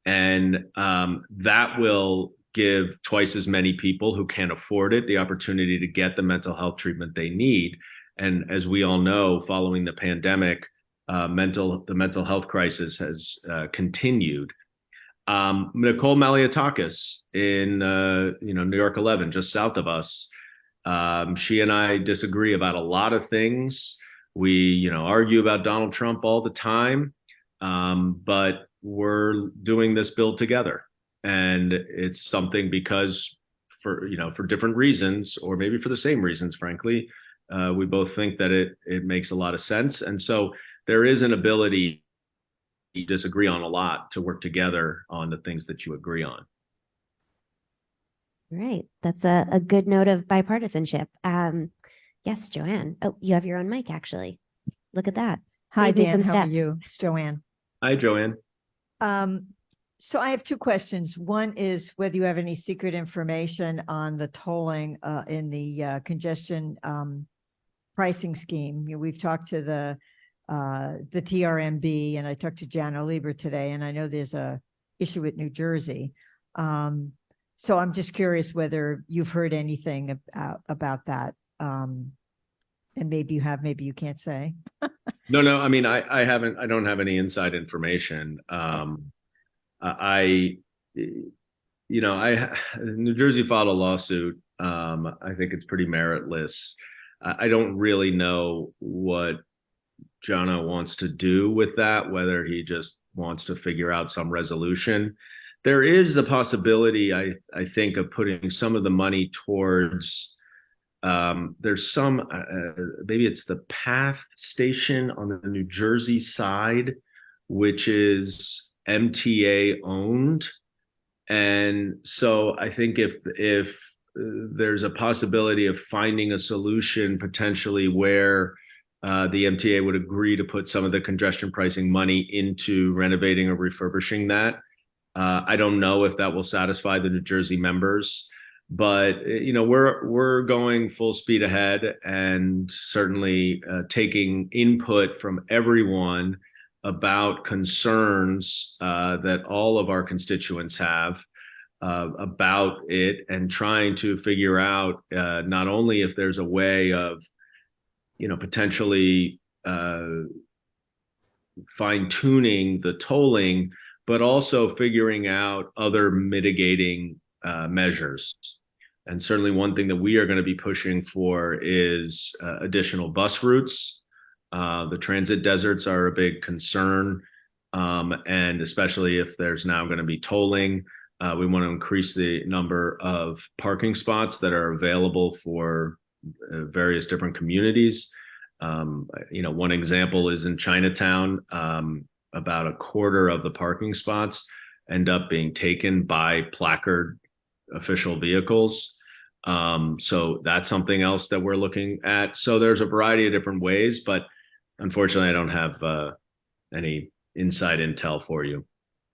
And that will give twice as many people who can't afford it the opportunity to get the mental health treatment they need. And as we all know, following the pandemic, the mental health crisis has continued. Nicole Malliotakis in New York 11, just south of us, she and I disagree about a lot of things. We argue about Donald Trump all the time, but we're doing this bill together, and it's something because for different reasons, or maybe for the same reasons, frankly. We both think that it makes a lot of sense. And so there is an ability to disagree on a lot, to work together on the things that you agree on. Right. That's a good note of bipartisanship. Yes, Joanne. Oh, you have your own mic, actually. Look at that. Hi, Saved me Dan. some How are steps. you? It's Joanne. Hi, Joanne. So I have two questions. One is whether you have any secret information on the tolling in the congestion pricing scheme. We've talked to the TRMB, and I talked to Jan Oliver today, and I know there's a issue with New Jersey. So I'm just curious whether you've heard anything about that. And maybe you have, maybe you can't say. No. I mean, I haven't. I don't have any inside information. I, New Jersey filed a lawsuit. I think it's pretty meritless. I don't really know what Jono wants to do with that, whether he just wants to figure out some resolution. There is the possibility, I think, of putting some of the money towards, there's some, maybe it's the PATH station on the New Jersey side, which is MTA owned. And so I think if there's a possibility of finding a solution potentially where the MTA would agree to put some of the congestion pricing money into renovating or refurbishing that. I don't know if that will satisfy the New Jersey members, but we're going full speed ahead and certainly taking input from everyone about concerns that all of our constituents have about it, and trying to figure out not only if there's a way of potentially fine-tuning the tolling, but also figuring out other mitigating measures. And certainly one thing that we are going to be pushing for is additional bus routes. The transit deserts are a big concern, and especially if there's now going to be tolling, we want to increase the number of parking spots that are available for various different communities. One example is in Chinatown, about a quarter of the parking spots end up being taken by placard official vehicles. So that's something else that we're looking at. So there's a variety of different ways, but unfortunately I don't have any inside intel for you.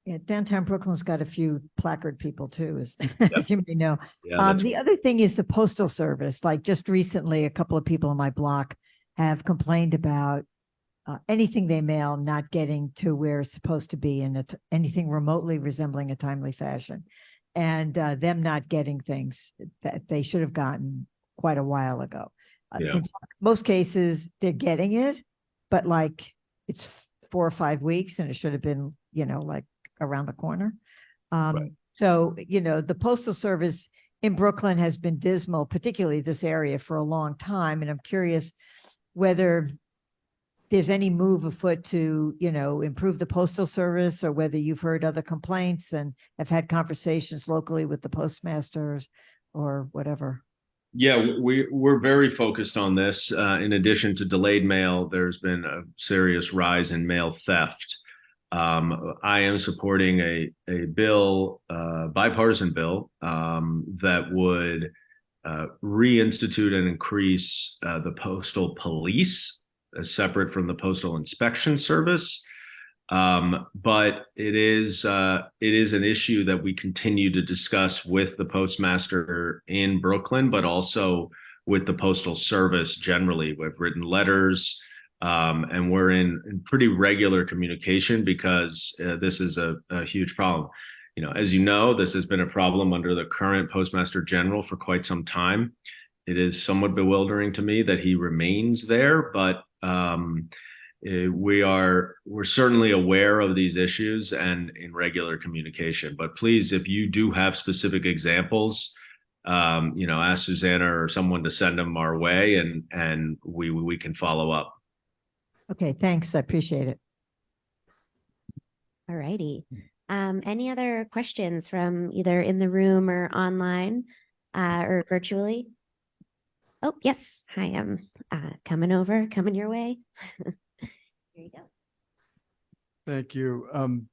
Yeah, downtown Brooklyn's got a few placard people too, as you may know. Yeah, The other thing is the Postal Service. Like just recently, a couple of people in my block have complained about anything they mail not getting to where it's supposed to be in anything remotely resembling a timely fashion, and them not getting things that they should have gotten quite a while ago. In most cases, they're getting it, but like it's 4 or 5 weeks, and it should have been, like around the corner. So, the Postal Service in Brooklyn has been dismal, particularly this area, for a long time. And I'm curious whether there's any move afoot to, improve the Postal Service, or whether you've heard other complaints and have had conversations locally with the postmasters or whatever. Yeah, we're very focused on this. In addition to delayed mail, there's been a serious rise in mail theft. I am supporting a bill, bipartisan bill, that would reinstitute and increase the postal police as separate from the Postal Inspection Service. But it is an issue that we continue to discuss with the postmaster in Brooklyn, but also with the Postal Service generally. We've written letters, and we're in pretty regular communication because this is a huge problem. As you know, this has been a problem under the current Postmaster General for quite some time. It is somewhat bewildering to me that he remains there, but we're certainly aware of these issues and in regular communication. But please, if you do have specific examples, ask Susanna or someone to send them our way, and we can follow up. Okay, thanks. I appreciate it. All righty. Any other questions from either in the room or online or virtually? Oh, yes. Hi, I'm coming your way. Here you go. Thank you.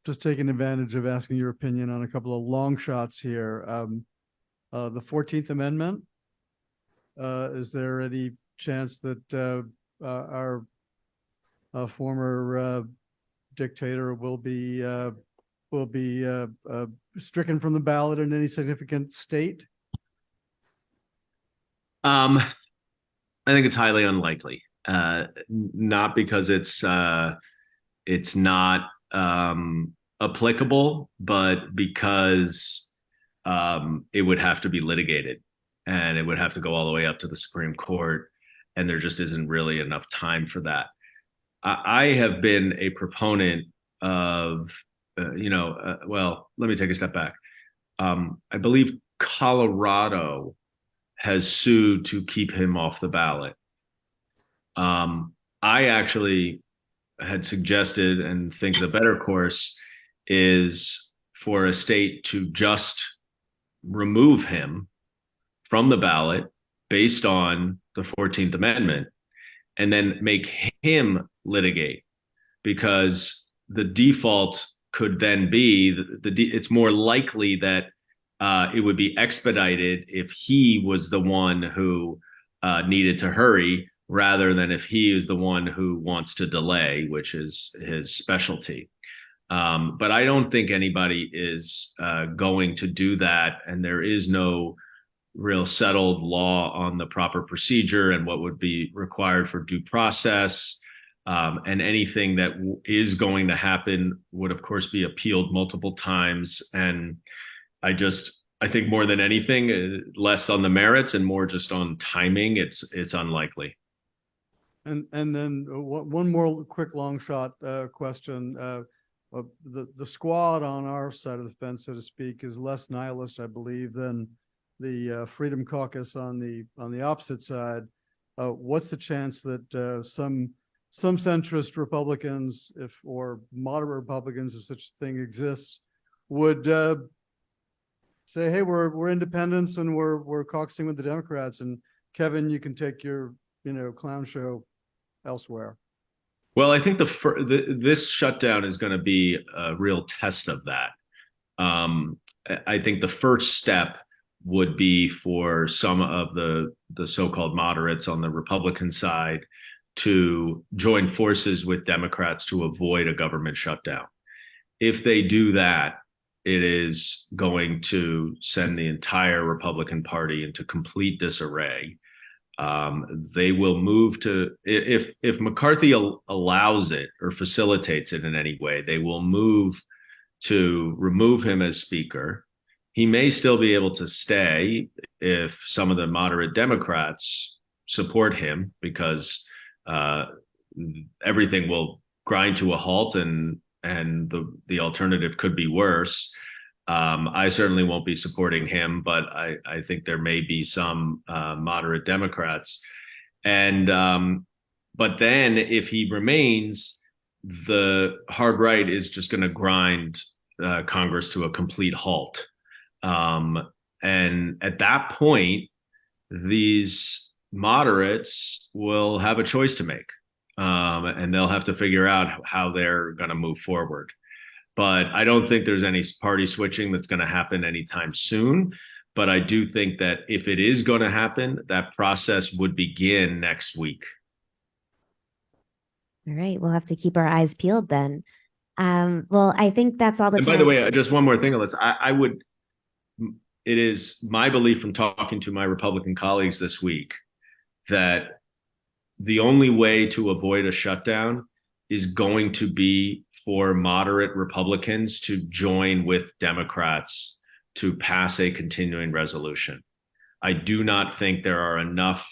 Just taking advantage of asking your opinion on a couple of long shots here. The 14th Amendment, is there any chance that our former dictator will be stricken from the ballot in any significant state? I think it's highly unlikely. Not because it's not applicable, but because it would have to be litigated, and it would have to go all the way up to the Supreme Court, and there just isn't really enough time for that. I have been a proponent of, well, let me take a step back. I believe Colorado has sued to keep him off the ballot. I actually had suggested and think the better course is for a state to just remove him from the ballot based on the 14th Amendment and then make him litigate, because the default could then be it's more likely that it would be expedited if he was the one who needed to hurry, rather than if he is the one who wants to delay, which is his specialty. But I don't think anybody is going to do that, and there is no real settled law on the proper procedure and what would be required for due process. And anything that is going to happen would, of course, be appealed multiple times. And I think more than anything, less on the merits and more just on timing, it's unlikely. And then one more quick long shot question. The squad on our side of the fence, so to speak, is less nihilist, I believe, than the Freedom Caucus on the opposite side. What's the chance that some centrist Republicans, or moderate Republicans, if such a thing exists, would say, "Hey, we're independents and we're caucusing with the Democrats, and Kevin, you can take your clown show elsewhere"? Well, I think this shutdown is going to be a real test of that. I think the first step would be for some of the so-called moderates on the Republican side to join forces with Democrats to avoid a government shutdown. If they do that, it is going to send the entire Republican Party into complete disarray. They will move to, if McCarthy allows it or facilitates it in any way, they will move to remove him as speaker. He may still be able to stay if some of the moderate Democrats support him, because everything will grind to a halt, and the alternative could be worse. I certainly won't be supporting him, but I think there may be some moderate Democrats. But then if he remains, the hard right is just going to grind Congress to a complete halt. And at that point, these moderates will have a choice to make, and they'll have to figure out how they're going to move forward. But I don't think there's any party switching that's going to happen anytime soon. But I do think that if it is going to happen, that process would begin next week. All right, we'll have to keep our eyes peeled then. Well, I think that's all the And time. by the way, just one more thing, Alyssa. It is my belief from talking to my Republican colleagues this week that the only way to avoid a shutdown is going to be for moderate Republicans to join with Democrats to pass a continuing resolution. I do not think there are enough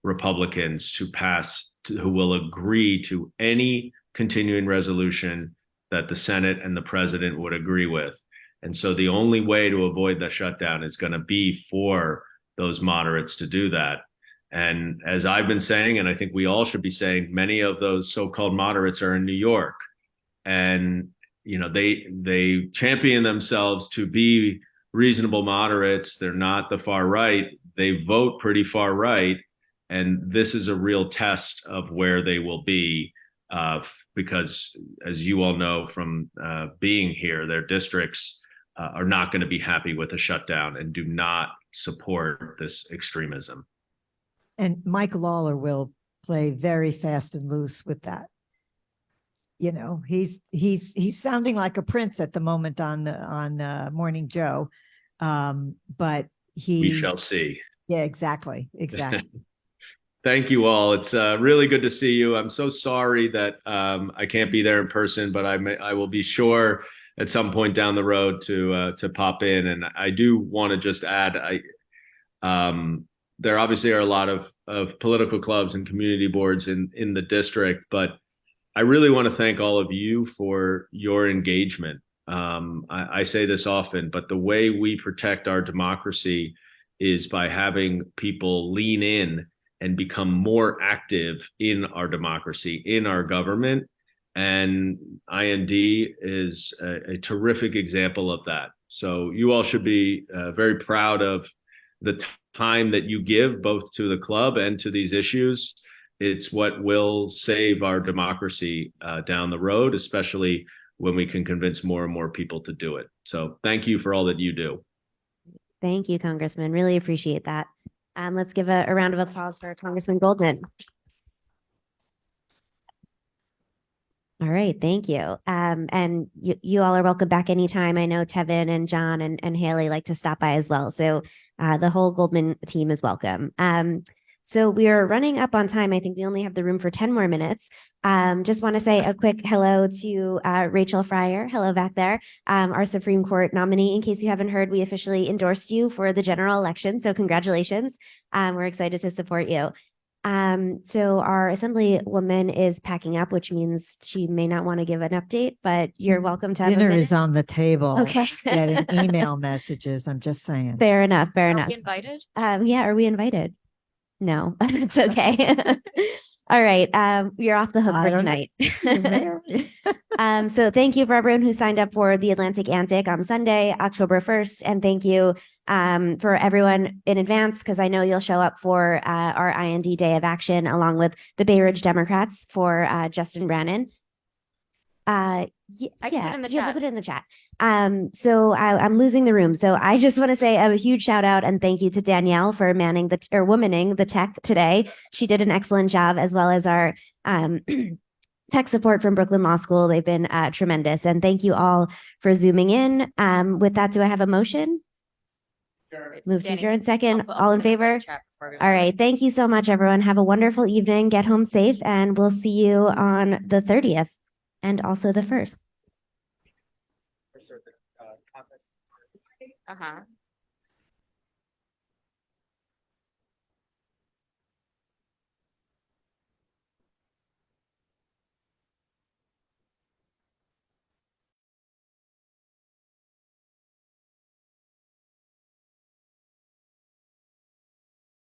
Republicans who will agree to any continuing resolution that the Senate and the president would agree with. And so the only way to avoid the shutdown is going to be for those moderates to do that. And as I've been saying, and I think we all should be saying, many of those so-called moderates are in New York. And, they champion themselves to be reasonable moderates. They're not the far right. They vote pretty far right. And this is a real test of where they will be, because as you all know from being here, their districts are not going to be happy with a shutdown and do not support this extremism. And Mike Lawler will play very fast and loose with that. He's sounding like a prince at the moment on Morning Joe, but we shall see. Yeah, exactly. Thank you all. It's really good to see you. I'm so sorry that I can't be there in person, but I will be sure at some point down the road to pop in. And I do want to just add, there obviously are a lot of political clubs and community boards in the district, but I really want to thank all of you for your engagement. I say this often, but the way we protect our democracy is by having people lean in and become more active in our democracy, in our government. And IND is a terrific example of that. So you all should be very proud of the time that you give both to the club and to these issues. It's what will save our democracy down the road, especially when we can convince more and more people to do it. So thank you for all that you do. Thank you, Congressman. Really appreciate that. Let's give a round of applause for Congressman Goldman. All right, thank you. And you all are welcome back anytime. I know Tevin and John and Haley like to stop by as well. So the whole Goldman team is welcome. So we are running up on time. I think we only have the room for 10 more minutes. Just want to say a quick hello to Rachel Fryer. Hello back there. Our Supreme Court nominee. In case you haven't heard, we officially endorsed you for the general election. So congratulations. We're excited to support you. So our Assemblywoman is packing up, which means she may not want to give an update, but you're welcome to have Dinner a is on the table. Okay. Getting email messages. I'm just saying. Fair enough. Fair enough. we invited? Yeah, are we invited? No, it's okay. All right. You're off the hook I for don't tonight. So thank you for everyone who signed up for the Atlantic Antic on Sunday, October 1st. And thank you for everyone in advance, because I know you'll show up for our IND Day of Action along with the Bay Ridge Democrats for Justin Brannan. I can put it in the we'll chat. put it in the chat. So I'm losing the room. So I just want to say a huge shout out and thank you to Danielle for manning womaning the tech today. She did an excellent job, as well as our tech support from Brooklyn Law School. They've been tremendous. And thank you all for zooming in. With that, do I have a motion? Move to adjourn second. All in favor? All right. Thank you so much, everyone. Have a wonderful evening. Get home safe, and we'll see you on the 30th and also the 1st. Uh-huh.